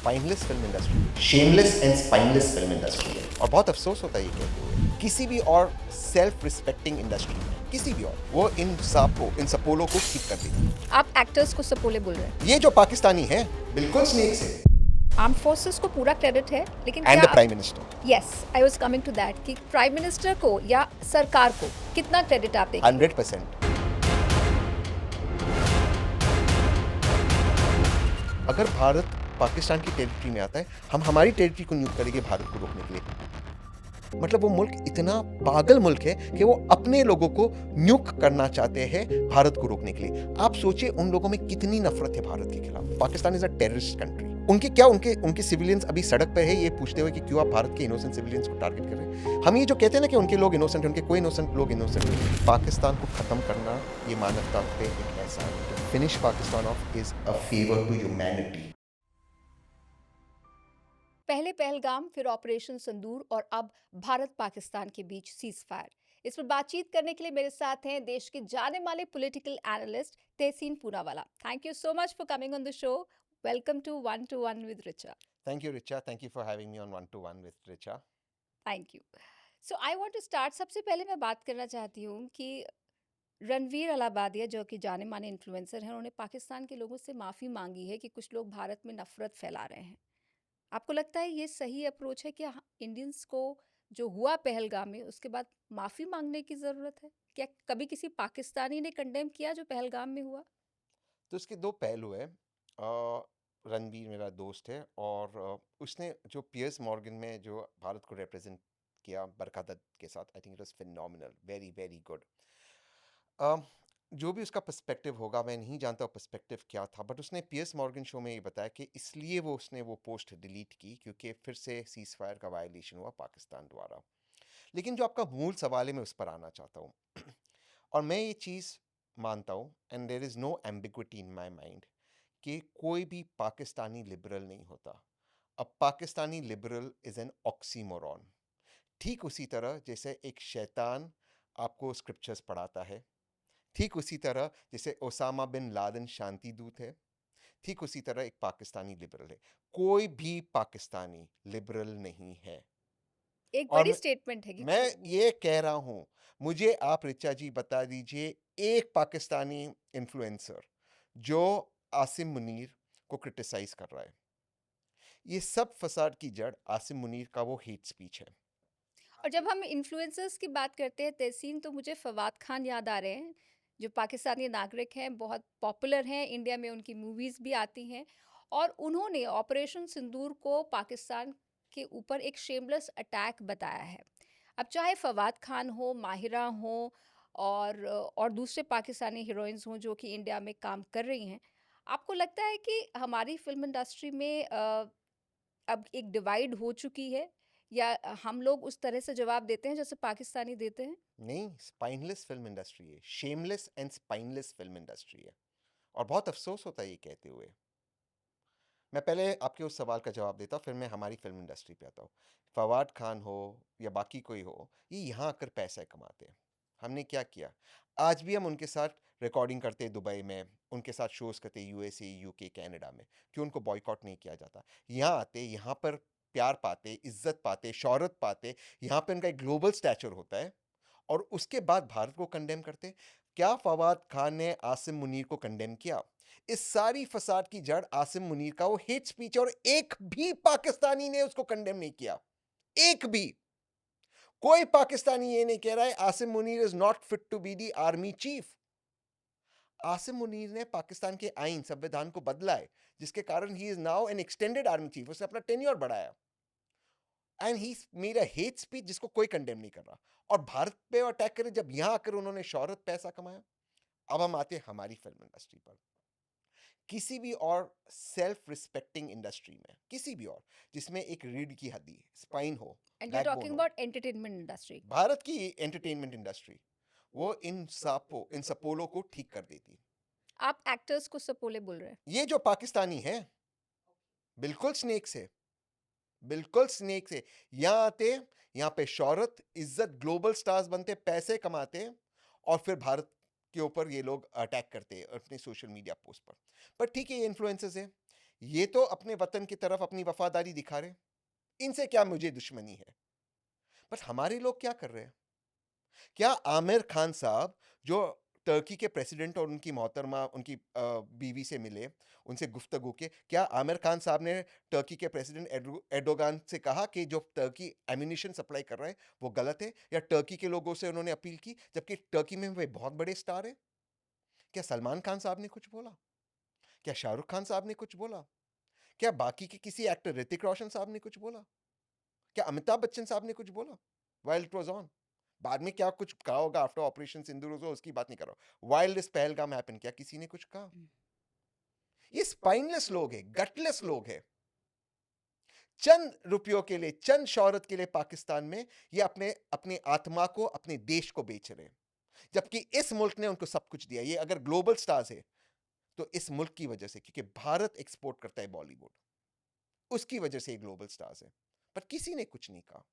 Spineless film industry, shameless and spineless film industry है। और बहुत अफसोस होता है ये कहते हुए, किसी भी और सेल्फ रिस्पेक्टिंग इंडस्ट्री में, किसी भी और, वो इन सपोलों को ठीक कर देती है। आप एक्टर्स को सपोले बोल रहे हैं। ये जो पाकिस्तानी है, बिल्कुल स्नेक से। आर्म फोर्सेस को पूरा क्रेडिट है, लेकिन एंड क्या the prime minister, yes, I was coming to that कि प्राइम मिनिस्टर को या सरकार को कितना क्रेडिट आप देंगे? 100%। अगर भारत पाकिस्तान की टेरिटरी में आता है, हम हमारी टेरिटरी को न्यूक करेंगे भारत को रोकने के लिए। मतलब वो मुल्क इतना पागल मुल्क है कि वो अपने लोगों को न्यूक करना चाहते हैं भारत को रोकने के लिए। आप सोचिए उन लोगों में कितनी नफरत है भारत के खिलाफ। Pakistan is a terrorist country. उनके सिविलियंस अभी सड़क पर है ये पूछते हुए कि क्यों आप भारत के इनोसेंट सिविलियंस को टारगेट कर रहे हैं। हम ये जो कहते हैं ना कि उनके लोग इनोसेंट है, उनके कोई इनोसेंट लोग इनोसेंट है। पाकिस्तान को खत्म करना ये मानवता पे एक एहसान है। Finish Pakistan of is a favour to humanity. पहले पहलगाम, फिर ऑपरेशन संदूर और अब भारत पाकिस्तान के बीच सीज फायर। इस पर बातचीत करने के लिए मेरे साथ हैं देश के जाने माने political analyst Tehseen Poonawalla. Thank you so much for coming on the show. Welcome to one with Richa. Thank you Richa, thank you for having me on 1 to 1 with Richa. Thank you. So I want to start, सबसे पहले मैं बात करना चाहती हूँ कि रणवीर अलाहाबादिया जो कि जाने माने इन्फ्लुएंसर हैं, उन्होंने पाकिस्तान के लोगों से माफ़ी मांगी है कि कुछ लोग भारत में नफरत फैला रहे हैं। आपको लगता है ये सही अप्रोच है कि इंडियंस को जो हुआ पहलगाम में उसके बाद माफ़ी मांगने की ज़रूरत है? क्या कभी किसी पाकिस्तानी ने कंडेम किया जो पहलगाम में हुआ? तो इसके दो पहलू है। रणबीर मेरा दोस्त है और उसने जो पियर्स मॉर्गन में जो भारत को रिप्रेजेंट किया बरखा दत्त के साथ, I think it was phenomenal, very very good. जो भी उसका पर्सपेक्टिव होगा, मैं नहीं जानता पर्सपेक्टिव क्या था, बट उसने पियर्स मॉर्गन शो में ये बताया कि इसलिए उसने वो पोस्ट डिलीट की क्योंकि फिर से सीज फायर का वायलेशन हुआ पाकिस्तान द्वारा। लेकिन जो आपका मूल सवाल है, मैं उस पर आना चाहता हूँ। और मैं ये चीज़ मानता हूँ, and there is no ambiguity in my mind, कि कोई भी पाकिस्तानी लिबरल नहीं होता। अब Pakistani liberal is an oxymoron. ठीक उसी तरह जैसे एक शैतान आपको स्क्रिप्चर्स पढ़ाता है, ठीक उसी तरह जैसे ओसामा बिन लादेन शांति दूत है, ठीक उसी तरह एक पाकिस्तानी लिबरल है। कोई भी पाकिस्तानी लिबरल नहीं है। एक और बड़ी स्टेटमेंट है कि मैं ये कह रहा हूं, मुझे आप रिचा जी बता दीजिए एक पाकिस्तानी इन्फ्लुएंसर जो आसिम मुनीर को क्रिटिसाइज कर रहा है। ये सब फसाद की जड़ आसिम मुनीर का वो हेट स्पीच है। और जब हम इन्फ्लुएंसर्स की बात करते हैं तहसीन, तो मुझे फवाद खान याद आ रहे हैं, जो पाकिस्तानी नागरिक हैं, बहुत पॉपुलर हैं, इंडिया में उनकी मूवीज़ भी आती हैं। और उन्होंने ऑपरेशन सिंदूर को पाकिस्तान के ऊपर एक शेमलेस अटैक बताया है। अब चाहे फवाद खान हो, माहिरा हो, और दूसरे पाकिस्तानी हीरोइंस हों जो कि इंडिया में काम कर रही हैं, आपको लगता है कि हमारी फिल्म इंडस्ट्री में अब एक डिवाइड हो चुकी है, या हम लोग उस तरह से जवाब देते हैं जैसे पाकिस्तानी देते हैं? नहीं, स्पाइनलेस फिल्म इंडस्ट्री है, shameless and spineless film industry है। और बहुत अफसोस होता है ये कहते हुए। मैं पहले आपके उस सवाल का जवाब देता हूँ, फिर मैं हमारी फिल्म इंडस्ट्री पे आता हूँ। फवाद खान हो या बाकी कोई हो, ये यहाँ आकर पैसा कमाते हैं। हमने क्या किया? आज भी हम उनके साथ रिकॉर्डिंग करते हैं दुबई में, उनके साथ शोज़ करते हैं यूएसए, यूके, कनाडा में। क्यों उनको बॉयकॉट नहीं किया जाता? यहाँ आते, यहाँ पर प्यार पाते, इज्जत पाते, शोहरत पाते, यहाँ पे उनका एक ग्लोबल स्टैचर होता है, और उसके बाद भारत को कंडेम करते। क्या फवाद खान ने आसिम मुनीर को कंडेम किया? इस सारी फसाद की जड़ आसिम मुनीर का वो हेट स्पीच, और एक भी पाकिस्तानी ने उसको कंडेम नहीं किया। एक भी। कोई पाकिस्तानी ये नहीं कह रहा है Asim Munir is not fit to be the army chief. Asim Munir ने पाकिस्तान के आइन संविधान को बदला है, जिसके कारण he is now N extended army chief. उसने अपना टेन्योर बढ़ाया, and he made a hate speech जिसको कोई कंडेम नहीं कर रहा। और भारत पे अटैक करे जब यहां आकर उन्होंने शोहरत पैसा कमाया। अब हम आते हैं हमारी फिल्म इंडस्ट्री पर। किसी भी और सेल्फ रिस्पेक्टिंग इंडस्ट्री में, किसी भी और, जिसमें एक रीढ़ की हड्डी, स्पाइन हो, and you are backbone talking हो, अबाउट एंटरटेनमेंट इंडस्ट्री। भारत की एंटरटेनमेंट इंडस्ट्री, वो इन सपोलों को ठीक कर देती। आप एक्टर्स को सपोले बोल रहे हैं। ये जो पाकिस्तानी है, बिल्कुल स्नेक से, बिल्कुल स्नेक से यहाँ आते, यहाँ पे शोहरत, इज्जत, ग्लोबल स्टार्स बनते, पैसे कमाते, और फिर भारत के ऊपर ये लोग अटैक करते हैं अपने सोशल मीडिया पोस्ट पर। ठीक है, ये इन्फ्लुएंसर्स है, ये तो अपने वतन की तरफ अपनी वफादारी दिखा रहे हैं, इनसे क्या मुझे दुश्मनी है। बट हमारे लोग क्या कर रहे हैं? क्या आमिर खान साहब जो टर्की के प्रेसिडेंट और उनकी मोहतरमा उनकी बीवी से मिले, उनसे गुफ्तगू के, क्या आमिर खान साहब ने टर्की के प्रेसिडेंट एर्डोगान से कहा कि जो टर्की एम्यूनिशन सप्लाई कर रहा है वो गलत है, या टर्की के लोगों से उन्होंने अपील की, जबकि टर्की में वे बहुत बड़े स्टार हैं? क्या सलमान खान साहब ने कुछ बोला? क्या शाहरुख खान साहब ने कुछ बोला? क्या बाकी के किसी एक्टर ऋतिक रोशन साहब ने कुछ बोला? क्या अमिताभ बच्चन साहब ने कुछ बोला वाइल इट वाज ऑन? बाद में क्या कुछ कहा होगा आफ्टर ऑपरेशन सिंदूर हो, उसकी बात नहीं कर रहा हूं। वाइल दिस पहलगाम हैपन, क्या किसी ने कुछ कहा? हुँ। ये स्पाइनलेस लोग हैं, गटलेस लोग हैं। चंद रुपयों के लिए, चंद शौहरत के लिए पाकिस्तान में ये अपने अपनी आत्मा को, अपने देश को बेच रहे हैं, जबकि इस मुल्क ने उनको सब कुछ दिया। ये अगर ग्लोबल स्टार्स है तो इस मुल्क की वजह से, क्योंकि भारत एक्सपोर्ट करता है बॉलीवुड, उसकी वजह से ये ग्लोबल स्टार्स है। पर किसी ने कुछ नहीं कहा,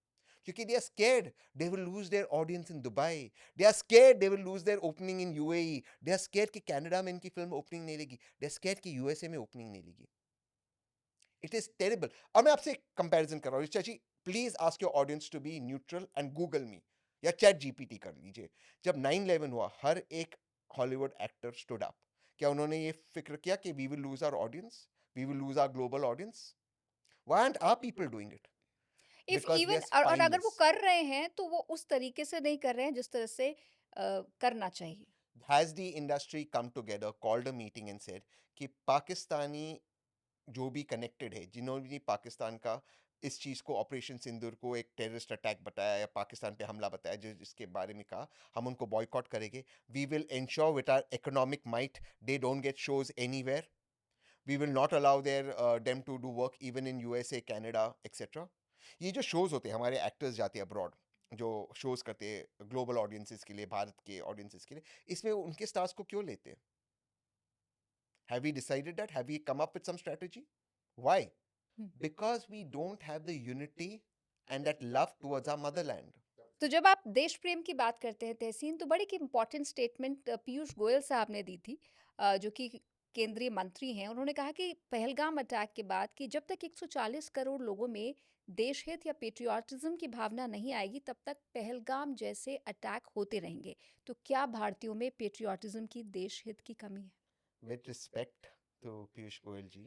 क्योंकि they are scared they will lose their audience in Dubai, they are scared they will lose their opening in UAE, they are scared कि कनाडा में इनकी फिल्म ओपनिंग नहीं लेगी, दे आर स्केर्ड कि यूएसए में ओपनिंग नहीं लेगी। It is terrible. और मैं आपसे कंपैरिजन कर रहा हूँ चाची, please ask your audience to be neutral and Google me या चैट जीपीटी कर लीजिए। जब 9/11 हुआ, हर एक हॉलीवुड एक्टर स्टूड अप। क्या उन्होंने ये फिक्र किया कि we will lose our audience, we will lose our global audience? Why aren't our people doing it? If because we even are और अगर वो स्पाइनलेस। कर रहे हैं तो वो उस तरीके से नहीं कर रहे हैं जिस तरह से करना चाहिए। Has the industry come together, called a meeting and said कि पाकिस्तानी जो भी कनेक्टेड है, जिन्होंने भी पाकिस्तान का इस चीज़ को, ऑपरेशन सिंदूर को एक टेररिस्ट अटैक बताया या पाकिस्तान पे हमला बताया, जो जिसके बारे में कहा हम उनको बॉयकॉट करेंगे, we will ensure with our economic might they don't get shows anywhere, we will not allow their them to do work even in USA, Canada etcetera. ये जो शोज होते हैं, हमारे एक्टर्स जाते हैं अब्रॉड, जो शोज करते हैं ग्लोबल ऑडियंसेस के लिए, भारत के ऑडियंसेस के लिए, इसमें उनके स्टार्स को क्यों लेते हैं? Have we decided that? Have we come up with some strategy? Why? हुँ। Because we don't have the unity and that love towards our motherland. तो जब आप देश प्रेम की बात करते हैं तहसीन, तो बड़ी एक इम्पोर्टेंट स्टेटमेंट पीयूष गोयल साहब ने दी थी, जो कि केंद्रीय मंत्री हैं। उन्होंने कहा कि पहलगाम अटैक के बाद कि जब तक 140 करोड़ लोगों में देश हित या पेट्रियाटिज्म की भावना नहीं आएगी, तब तक पहलगाम जैसे अटैक होते रहेंगे। तो क्या भारतीयों में पेट्रियाटिज्म की, देश हित की कमी है? With respect to Piyush Goyal जी,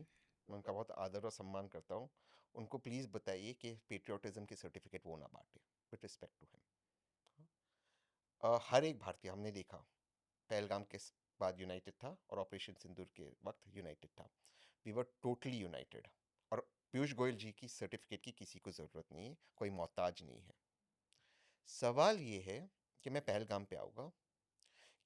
मैं उनका बहुत आदर और सम्मान करता हूँ। उनको प्लीज़ बताइए कि पेट्रियोटिज्म के सर्टिफिकेट वो ना बांटे। विथ रिस्पेक्ट टू हिम, हर एक भारतीय, हमने देखा, पहलगाम के बाद यूनाइटेड था और ऑपरेशन सिंदूर के वक्त यूनाइटेड था। We were totally united. और पीयूष गोयल जी की सर्टिफिकेट की किसी को ज़रूरत नहीं है, कोई मोहताज नहीं है। सवाल ये है कि मैं पहलगाम पे आऊँगा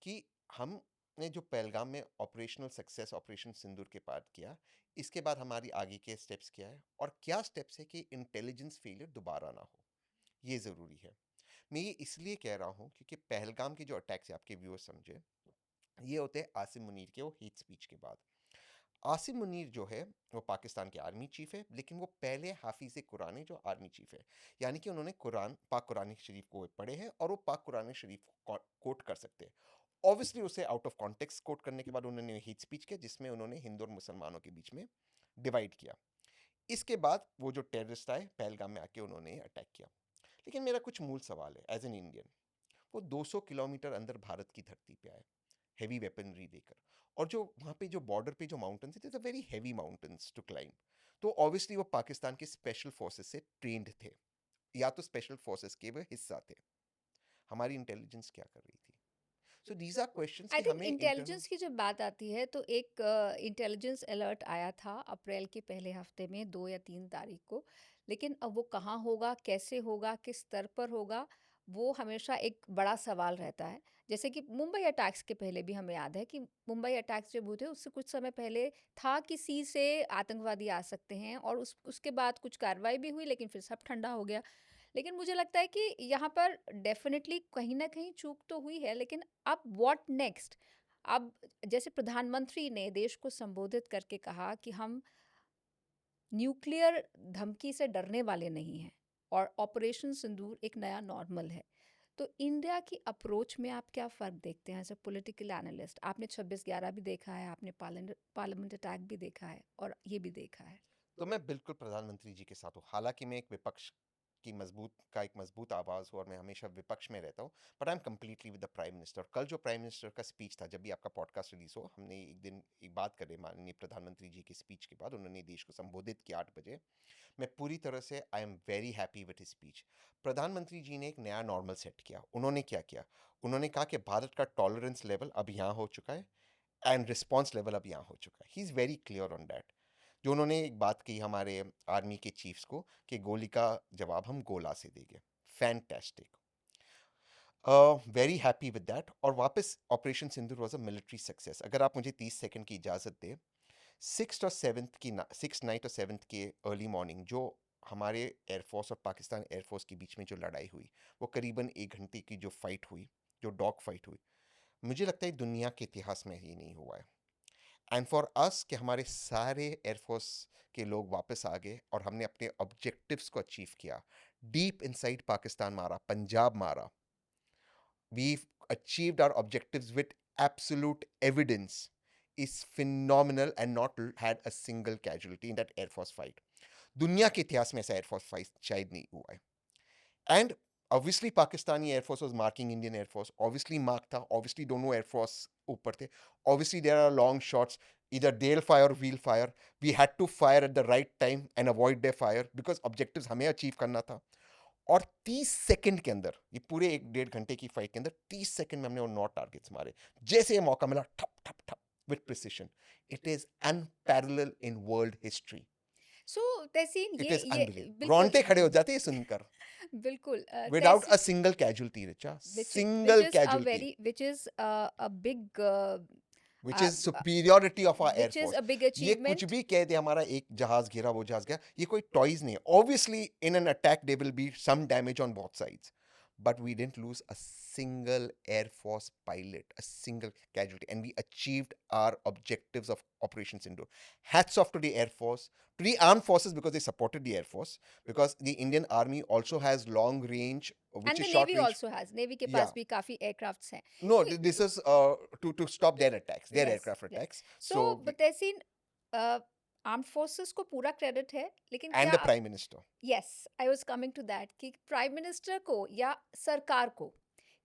कि हमने जो पहलगाम में ऑपरेशनल सक्सेस ऑपरेशन सिंदूर के बाद किया, इसके बाद हमारी आगे के स्टेप्स क्या है, और क्या स्टेप्स है कि इंटेलिजेंस फेलियर दोबारा ना हो। ये ज़रूरी है। मैं ये इसलिए कह रहा हूँ क्योंकि पहलगाम के जो अटैक्स है, आपके व्यूअर्स समझे, ये होते हैं आसिम मुनीर के वो हेट स्पीच के बाद। आसिम मुनीर जो है वो पाकिस्तान के आर्मी चीफ है, लेकिन वो पहले हाफिज़ कुरान है जो आर्मी चीफ है। यानी कि उन्होंने कुरान, पाक कुरान शरीफ को पढ़े हैं और वो पाक कुरान शरीफ को कोट कर सकते हैं। ऑब्वियसली उसे आउट ऑफ कॉन्टेक्स्ट कोट करने के बाद उन्होंने हेट स्पीच किया, जिसमें उन्होंने हिंदू और मुसलमानों के बीच में डिवाइड किया। इसके बाद वो जो टेररिस्ट आए पहलगाम में आके उन्होंने अटैक किया। लेकिन मेरा कुछ मूल सवाल है एज एन इंडियन, वो 200 किलोमीटर अंदर भारत की धरती पे आए हेवी वेपनरी देकर, और जो वहाँ पे जो बॉर्डर पे जो माउंटेन्स थे, very heavy mountains to climb. तो ऑब्वियसली वो पाकिस्तान के स्पेशल फोर्सेस से ट्रेंड थे, या तो स्पेशल फोर्सेस के वो हिस्सा थे। हमारी इंटेलिजेंस क्या कर रही थी? So these are questions I कि थिंक हमें इंटरनल। इंटेलिजेंस की जब बात आती है तो एक इंटेलिजेंस अलर्ट आया था अप्रैल के पहले हफ्ते में 2 या 3 तारीख को। लेकिन अब वो कहाँ होगा, कैसे होगा, किस स्तर पर होगा, वो हमेशा एक बड़ा सवाल रहता है। जैसे कि मुंबई अटैक्स के पहले भी हमें याद है कि मुंबई अटैक्स जब हुए थे उससे कुछ समय पहले था कि सी से आतंकवादी आ सकते हैं, और उसके बाद कुछ कार्रवाई भी हुई, लेकिन फिर सब ठंडा हो गया। लेकिन मुझे लगता है कि यहाँ पर डेफिनेटली कहीं न कहीं चूक तो हुई है, लेकिन अब व्हाट नेक्स्ट? अब जैसे प्रधानमंत्री ने देश को संबोधित करके कहा कि हम न्यूक्लियर धमकी से डरने वाले नहीं हैं और ऑपरेशन सिंदूर एक नया नॉर्मल है। तो इंडिया की अप्रोच में आप क्या फ़र्क देखते हैं एज़ अ पॉलिटिकल एनालिस्ट? आपने 26/11 भी देखा है, आपने पार्लियामेंट अटैक भी देखा है और ये भी देखा है। तो मैं बिल्कुल प्रधानमंत्री जी के साथ हूँ। हालाँकि मैं एक विपक्ष की एक मज़बूत आवाज़ हूँ और मैं हमेशा विपक्ष में रहता हूँ, but I am completely with the prime minister. कल जो प्राइम मिनिस्टर का स्पीच था, जब भी आपका पॉडकास्ट रिलीज़ हो, हमने एक दिन एक बात करें माननीय प्रधानमंत्री जी की स्पीच के बाद, उन्होंने देश को संबोधित किया 8 बजे। मैं पूरी तरह से आई am very happy with his speech. प्रधानमंत्री जी ने एक नया नॉर्मल सेट किया। उन्होंने क्या किया? उन्होंने कहा कि भारत का टॉलरेंस लेवल अब यहाँ हो चुका है एंड रिस्पॉन्स लेवल अब यहाँ हो चुका है। He is very clear on that. जो उन्होंने एक बात कही हमारे आर्मी के चीफ्स को कि गोली का जवाब हम गोला से देंगे। Fantastic, very happy with that. और वापस operation Sindoor was a military success. अगर आप मुझे 30 सेकंड की इजाज़त दें, सिक्स नाइट और सेवन्थ के अर्ली मॉर्निंग जो हमारे एयरफोर्स और पाकिस्तान एयरफोर्स के बीच में जो लड़ाई हुई, वो करीबन 1 घंटे की जो फाइट हुई, जो डॉग फाइट हुई, मुझे लगता है दुनिया के इतिहास में ये नहीं हुआ है। एंड फॉर अस कि हमारे सारे एयरफोर्स के लोग वापस आ गए और हमने अपने ऑब्जेक्टिव्स को अचीव किया। डीप इनसाइड पाकिस्तान मारा, पंजाब मारा। We've achieved our objectives with absolute evidence is phenomenal and not had a single casualty in that Air Force fight. दुनिया के इतिहास में ऐसा एयरफोर्स फाइट शायद नहीं हुआ है। And obviously Pakistani air force was marking Indian air force, obviously mark था, ऑब्वियसली दोनों एयरफोर्स ऊपर थे, obviously there are long shots, either they'll fire or we'll fire. We had to fire at the right time and avoid their fire because objectives हमें achieve करना था। और 30 second के अंदर, ये पूरे 1 डेढ़ घंटे की फाइट के अंदर 30 सेकंड में हमने वो 9 टारगेट्स मारे। जैसे ये मौका मिला, ठप ठप ठप, with precision. It is unparalleled in world history. So Tehseen it is ये अनबिलीव, बिल्कुल रोंगटे खड़े हो जाते हैं सुनकर। बिल्कुल without a Tehseen single casualty Richa, which single is a casualty, very which is a big which uh, is superiority of our which is air force. a big ये कुछ achievement. भी कह दे हमारा एक जहाज गिरा, वो जहाज गया, ये कोई टॉयज नहीं है। Obviously in an attack they will be some damage on both sides, but we didn't lose a single Air Force pilot, a single casualty, and we achieved our objectives of Operation Sindoor. Hats off to the Air Force, to the armed forces because they supported the Air Force, because the Indian Army also has long range, which And is the short navy range. also has, navy के Yeah, पास भी काफी aircrafts हैं. no, तो this is to stop their attacks, their yes, aircraft yes. attacks. So Tehseen armed forces को पूरा credit है, लेकिन And क्या the आप Prime Minister, yes I was coming to that कि प्राइम मिनिस्टर को या सरकार को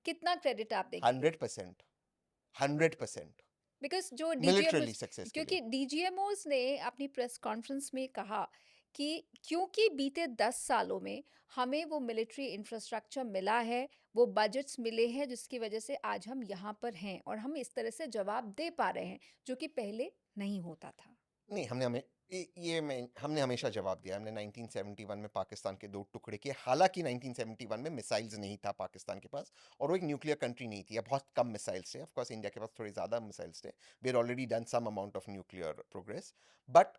कितना क्रेडिट आप देंगे? 100%, 100% बिकॉज जो militarily डीजीएमओज success के लिए। क्योंकि डीजीएमओज ने अपनी प्रेस कॉन्फ्रेंस में कहा कि क्योंकि बीते 10 सालों में हमें वो मिलिट्री इंफ्रास्ट्रक्चर मिला है, वो बजट्स मिले हैं, जिसकी वजह से आज हम यहाँ पर हैं और हम इस तरह से जवाब दे पा रहे हैं, जो कि पहले नहीं होता था। नहीं, हमने हमें ये मैं हमने हमेशा जवाब दिया। हमने 1971 में पाकिस्तान के 2 टुकड़े किए। हालाँकि 1971 में मिसाइल्स नहीं था पाकिस्तान के पास और वो एक न्यूक्लियर कंट्री नहीं थी, या बहुत कम मिसाइल्स थे। ऑफ कोर्स इंडिया के पास थोड़े ज़्यादा मिसाइल्स थे। We had already done some amount of nuclear progress, but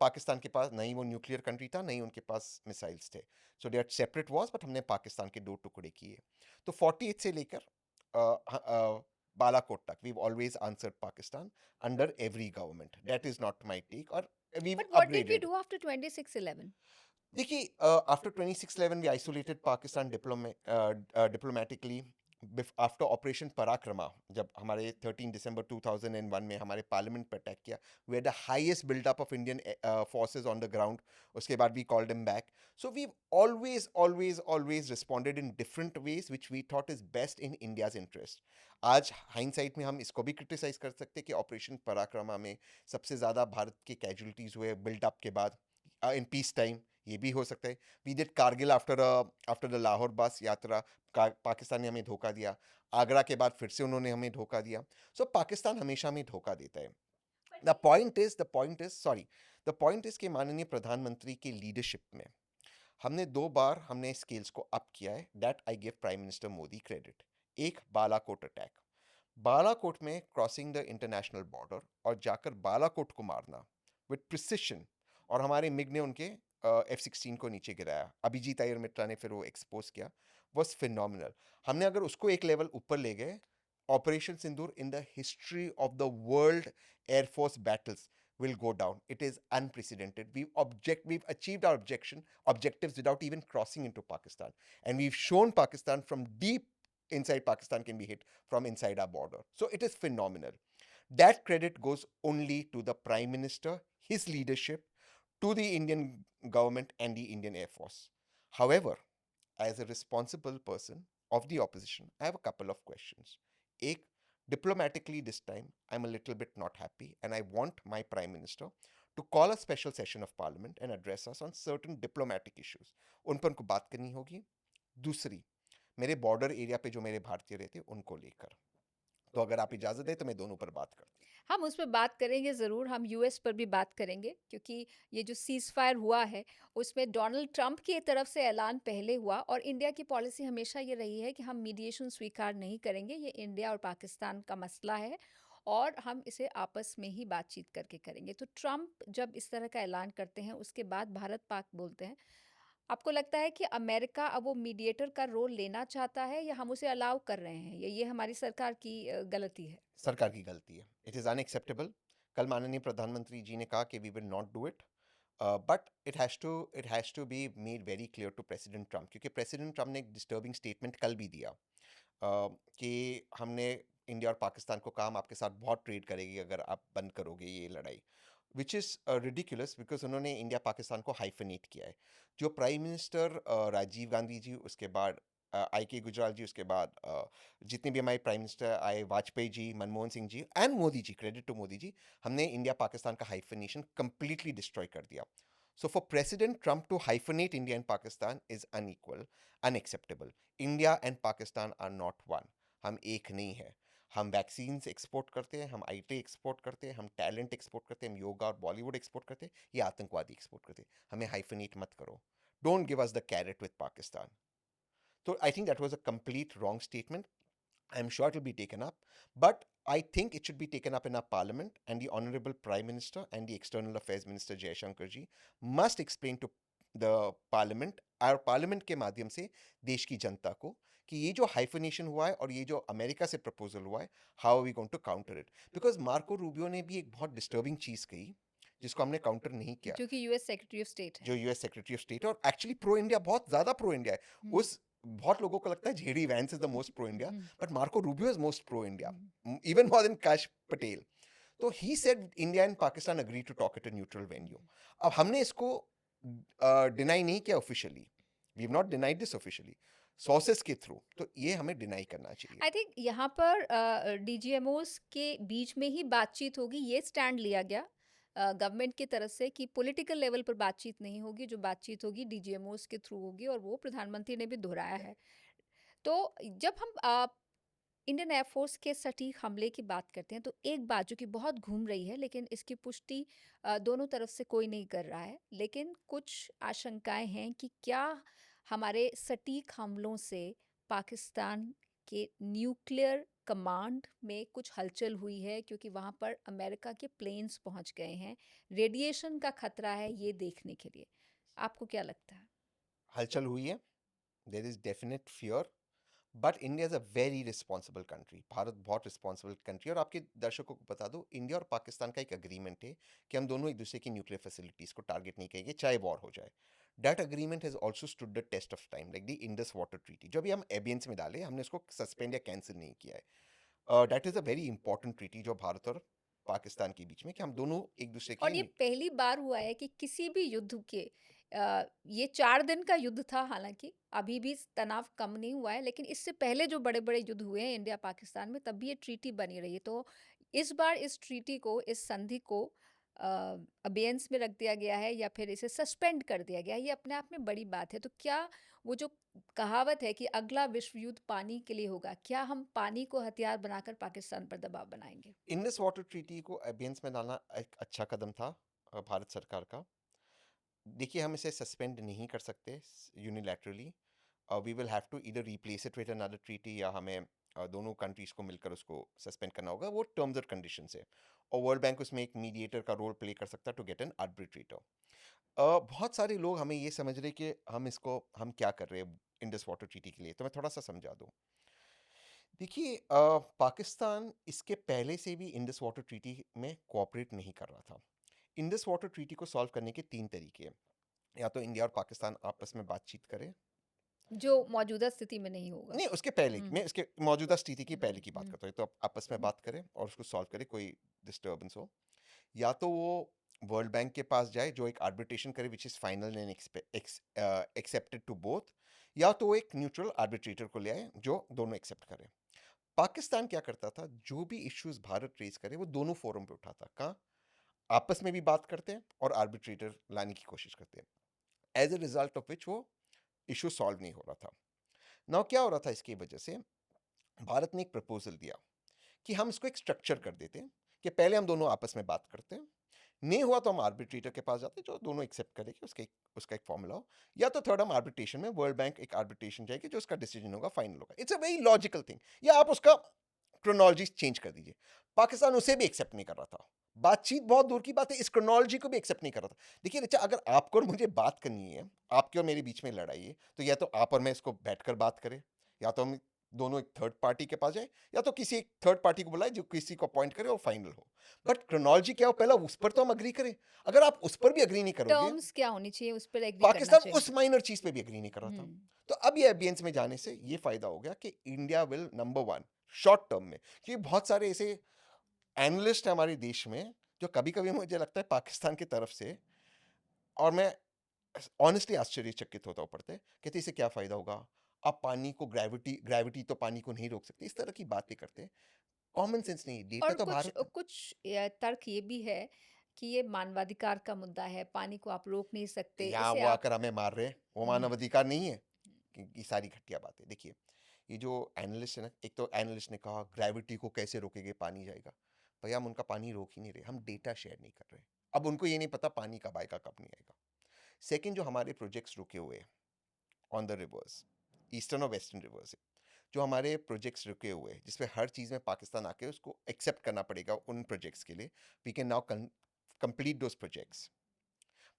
Pakistan के पास नहीं वो न्यूक्लियर कंट्री था, नहीं उनके पास मिसाइल्स थे। So they are separate wars, but हमने पाकिस्तान के 2 टुकड़े किए। तो 48 से लेकर बालाकोट तक, we've always answered Pakistan under every government. That is not my take, or we've but what did we upgraded. Do after 26/11? देखिए, after 2611 we isolated Pakistan diplomatically. After operation Parakrama, जब हमारे 13 दिसंबर 2001 में हमारे पार्लियामेंट पर अटैक किया, we had the highest buildup of Indian forces on the ground. उसके बाद we called him back. So we always always always responded in different ways which we thought is best in India's interest. आज hindsight में हम इसको भी criticise कर सकते हैं कि ऑपरेशन पराक्रमा में सबसे ज़्यादा भारत के कैजुअलिटीज़ हुए बिल्डअप के बाद इन पीस टाइम। ये भी हो सकता है। We did Kargil after the Lahore bus yatra. Pakistan ने हमें धोखा दिया। आगरा के बाद फिर से उन्होंने हमें धोखा दिया। सो पाकिस्तान हमेशा हमें धोखा देता है। द पॉइंट इज कि माननीय प्रधानमंत्री की लीडरशिप में हमने 2 बार हमने स्केल्स को अप किया है। That I give prime minister Modi credit. एक बालाकोट अटैक, बालाकोट में क्रॉसिंग द इंटरनेशनल बॉर्डर और जाकर बालाकोट को मारना विद प्रिसिशन, और हमारे मिग ने उनके F-16 को नीचे गिराया। अभिजीत अय्यर मित्रा ने फिर वो एक्सपोज किया, वॉज फिनोमिनल। हमने अगर उसको एक लेवल ऊपर ले गए, operation Sindoor in the history of the world air force battles will go down. It is unprecedented. We've achieved our objectives without even crossing into Pakistan, and we've shown Pakistan from deep inside Pakistan can be hit from inside our border. So it is phenomenal. That credit goes only to the Prime Minister, his leadership, to the Indian government and the Indian Air Force. However, as a responsible person of the opposition, I have a couple of questions. Ek, diplomatically this time, I'm a little bit not happy, and I want my Prime Minister to call a special session of Parliament and address us on certain diplomatic issues. उन पर उनको बात करनी होगी. दूसरी, मेरे border area पे जो मेरे भारतीय रहते हैं उनको लेकर. तो अगर आप इजाज़त दें तो मैं दोनों पर बात करता हूँ. हम उस पे बात करेंगे ज़रूर, हम यूएस पर भी बात करेंगे क्योंकि ये जो सीज़ फायर हुआ है, उसमें डोनाल्ड ट्रंप की तरफ से ऐलान पहले हुआ और इंडिया की पॉलिसी हमेशा ये रही है कि हम मीडिएशन स्वीकार नहीं करेंगे, ये इंडिया और पाकिस्तान का मसला है और हम इसे आपस में ही बातचीत करके करेंगे। तो ट्रंप जब इस तरह का ऐलान करते हैं, उसके बाद भारत-पाक बोलते हैं। आपको लगता है कि अमेरिका अब वो मीडिएटर का रोल लेना चाहता है या हम उसे अलाउ कर रहे हैं? ये हमारी सरकार की गलती है? सरकार की गलती है. It is unacceptable. कल माननीय प्रधानमंत्री जी ने कहा कि we will not do it. But it has to be made very clear to president Trump, क्योंकि प्रेसिडेंट ट्रंप ने एक डिस्टर्बिंग स्टेटमेंट कल भी दिया कि हमने इंडिया और पाकिस्तान को कहा हम आपके साथ बहुत ट्रेड करेगी अगर आप बंद करोगे ये लड़ाई, विच इज़ रिडिकुलस बिकॉज उन्होंने इंडिया पाकिस्तान को हाइफनेट किया है. जो प्राइम मिनिस्टर राजीव गांधी जी, उसके बाद आई के गुजराल जी, उसके बाद जितने भी हमारे प्राइम मिनिस्टर आए, Vajpayee ji, Manmohan Singh ji and Modi ji, credit to Modi ji, हमने इंडिया पाकिस्तान का हाइफनेशन कंप्लीटली डिस्ट्रॉय कर दिया. So for President Trump to hyphenate India and Pakistan is unequal, unacceptable. India and Pakistan are not one. हम एक नहीं है. हम वैक्सीन्स एक्सपोर्ट करते हैं, हम आईटी एक्सपोर्ट करते हैं, हम टैलेंट एक्सपोर्ट करते हैं, हम योगा और बॉलीवुड एक्सपोर्ट करते हैं, ये आतंकवादी एक्सपोर्ट करते हैं. हमें हाइफनेट मत करो. Don't give us the carat with Pakistan. So I think that was a complete wrong statement. I'm sure it will be taken up, but I think it should be taken up in our parliament, and the Honorable Prime Minister and the External Affairs Minister Jaishankar ji must explain to the parliament, our parliament के माध्यम से देश की जनता को कि ये जो hyphenation हुआ है और ये जो अमेरिका से प्रपोजल हुआ है, how are we going to counter it. Because Marco Rubio ने भी एक बहुत डिस्टर्बिंग चीज़ कही जिसको हमने काउंटर नहीं किया, जो कि यूएस सेक्रेटरी ऑफ स्टेट है। जो यूएस सेक्रेटरी ऑफ स्टेट और एक्चुअली प्रो इंडिया, बहुत ज्यादा प्रो इंडिया है. हम्म, उस बहुत लोगों को लगता है JD Vance is the most pro India, hmm, but Marco Rubio is most pro India, hmm, even more than Kash Patel. तो he said India and Pakistan agree to talk at a neutral venue. अब हमने इसको डिनाई नहीं किया officially, we have not denied this officially, sources के through, तो ये हमें डिनाई करना चाहिए. आई थिंक यहाँ पर डीजीएमओस के बीच में ही बातचीत होगी, ये स्टैंड लिया गया गवर्नमेंट की तरफ से कि पॉलिटिकल लेवल पर बातचीत नहीं होगी, जो बातचीत होगी डीजीएमओस के थ्रू होगी और वो प्रधानमंत्री ने भी दोहराया है। तो जब हम इंडियन एयरफोर्स के सटीक हमले की बात करते हैं तो एक बात जो कि बहुत घूम रही है लेकिन इसकी पुष्टि दोनों तरफ से कोई नहीं कर रहा है, लेकिन कुछ आशंकाएं हैं कि क्या हमारे सटीक हमलों से पाकिस्तान के न्यूक्लियर कमांड में कुछ हलचल हुई है, क्योंकि वहाँ पर अमेरिका के प्लेन्स पहुँच गए हैं, रेडिएशन का खतरा है ये देखने के लिए। आपको क्या लगता है? हलचल हुई है, there is definite fear, but India is a very responsible country. Bharat बहुत रिस्पॉन्सिबल कंट्री. और आपके दर्शकों को बता दो, इंडिया और पाकिस्तान का एक अग्रीमेंट है कि हम दोनों एक दूसरे की न्यूक्लियर फैसिलिटीज को टारगेट नहीं करेंगे चाहे वॉर हो जाए. That agreement has also stood the test of time, like the Indus water treaty जो अभी हम एबियंस में डाले, हमने उसको सस्पेंड या कैंसिल नहीं किया है. That is a very important treaty जो भारत और पाकिस्तान के बीच में, कि हम दोनों एक दूसरे और ये की. पहली बार हुआ है कि किसी भी युद्ध के ये 4 दिन का युद्ध था, हालाँकि अभी भी तनाव कम नहीं हुआ है, लेकिन इससे पहले जो बड़े-बड़े युद्ध हुए हैं इंडिया पाकिस्तान में, तब भी ये ट्रीटी बनी रही है। तो इस बार इस ट्रीटी को, इस संधि को अबेयंस में रख दिया गया है या फिर इसे सस्पेंड कर दिया गया है, ये अपने आप में बड़ी बात है। तो क्या वो जो कहावत है कि अगला विश्व युद्ध पानी के लिए होगा, क्या हम पानी को हथियार बनाकर पाकिस्तान पर दबाव बनाएँगे? इंडस वाटर ट्रीटी को एबियंस में डालना एक अच्छा कदम था भारत सरकार का. देखिए, हम इसे सस्पेंड नहीं कर सकते unilaterally. We will have to either replace it with another treaty, या हमें दोनों कंट्रीज को मिलकर उसको सस्पेंड करना होगा. वो टर्म्स और कंडीशन है, और वर्ल्ड बैंक उसमें एक मीडिएटर का रोल प्ले कर सकता है टू गेट एन आर्बिट्रेटर. बहुत सारे लोग हमें ये समझ रहे कि हम क्या कर रहे हैं इंडस वाटर ट्रीटी के लिए, तो मैं थोड़ा सा समझा दूँ. देखिए, पाकिस्तान इसके पहले से भी इंडस वाटर ट्रीटी में कोऑपरेट नहीं कर रहा था. इंडस वाटर ट्रीटी को सॉल्व करने के तीन तरीके हैं. या तो इंडिया और पाकिस्तान आपस में बातचीत करें, जो मौजूदा स्थिति में नहीं होगा। नहीं, उसके पहले की, हुँ, मैं इसके मौजूदा स्थिति की हुँ, पहले की बात हुँ, करता हूँ। तो आप आपस में हुँ। बात करें और उसको सॉल्व करें, कोई डिस्टर्बेंस हो। या तो वो वर्ल्ड बैंक के पास जाए जो एक आर्बिट्रेशन करे which is final and accepted to both, या तो वो एक न्यूट्रल आर्बिट्रेटर को ले आए जो दोनों एक्सेप्ट करे। पाकिस्तान क्या करता था, जो भी इश्यूज भारत रेज करे वो दोनों फोरम पे उठाता। कहाँ? आपस में भी बात करते हैं और आर्बिट्रेटर लाने की कोशिश करते हैं। As a result of which वो इशू सॉल्व नहीं हो रहा था। नाउ क्या हो रहा था इसकी वजह से, भारत ने एक प्रपोजल दिया कि हम इसको एक स्ट्रक्चर कर देते हैं कि पहले हम दोनों आपस में बात करते हैं, नहीं हुआ तो हम आर्बिट्रेटर के पास जाते हैं जो दोनों एक्सेप्ट करेंगे, उसका एक फॉर्मूला हो, या तो थर्ड हम आर्बिट्रेशन में वर्ल्ड बैंक एक आर्बिट्रेशन जाएगी जो उसका डिसीजन होगा, फाइनल होगा। It's a very logical thing. या आप उसका क्रोनोलॉजी चेंज कर दीजिए। पाकिस्तान उसे भी एक्सेप्ट नहीं कर रहा था। बातचीत बहुत दूर की बात है, इस क्रोनोलॉजी को भी एक्सेप्ट नहीं कर रहा था। देखिए अच्छा, अगर आपको और मुझे बात करनी है, आपके और मेरे बीच में लड़ाई है, तो या तो आप और मैं इसको बैठकर बात करें, या तो हम दोनों एक थर्ड पार्टी के पास जाए, या तो किसी एक थर्ड पार्टी को बुलाए जो किसी को अपॉइंट करे और फाइनल हो। बट क्रोनोलॉजी क्या हो, पहला उस पर तो हम अग्री करें। अगर आप उस पर भी अग्री नहीं करोगे, टर्म्स क्या होनी चाहिए उस पर एग्री करना पाकिस्तान चाहिए। उस माइनर चीज पे भी अग्री नहीं कर रहा हुँ। था। तो अब ये अबियंस में जाने से ये फायदा हो गया कि India will number one short term में, क्योंकि बहुत सारे ऐसे एनालिस्ट है हमारे देश में जो कभी कभी मुझे लगता है पाकिस्तान की तरफ से, और मैं ऑनेस्टली आश्चर्यचकित होता हूँ पढ़ते, कहते इससे क्या फायदा होगा, आप पानी को, ग्रेविटी ग्रेविटी तो पानी को नहीं रोक सकती, इस तरह की बातें करते। कॉमन सेंस नहीं, डेटा और तो कुछ भारत है। कुछ तर्क ये भी है कि ये मानवाधिकार का मुद्दा है, पानी को आप रोक नहीं सकते, यहाँ इसे वो आप आकर हमें मार रहे हैं, वो हुँ, मानवाधिकार नहीं है। ये सारी घटिया बातें देखिए। ये जो एनालिस्ट है ना, एक तो एनालिस्ट ने कहा ग्रेविटी को कैसे रोकेंगे, पानी जाएगा। भैया हम उनका पानी रोक ही नहीं रहे, हम डेटा शेयर नहीं कर रहे। अब उनको ये नहीं पता पानी कब आएगा कब नहीं आएगा। सेकंड, जो हमारे प्रोजेक्ट्स रुके हुए हैं ऑन द रिवर्स, ईस्टर्न और वेस्टर्न रिवर्स, जो हमारे प्रोजेक्ट्स रुके हुए हैं जिसमें हर चीज़ में पाकिस्तान आके उसको एक्सेप्ट करना पड़ेगा उन प्रोजेक्ट्स के लिए, we can now complete those projects.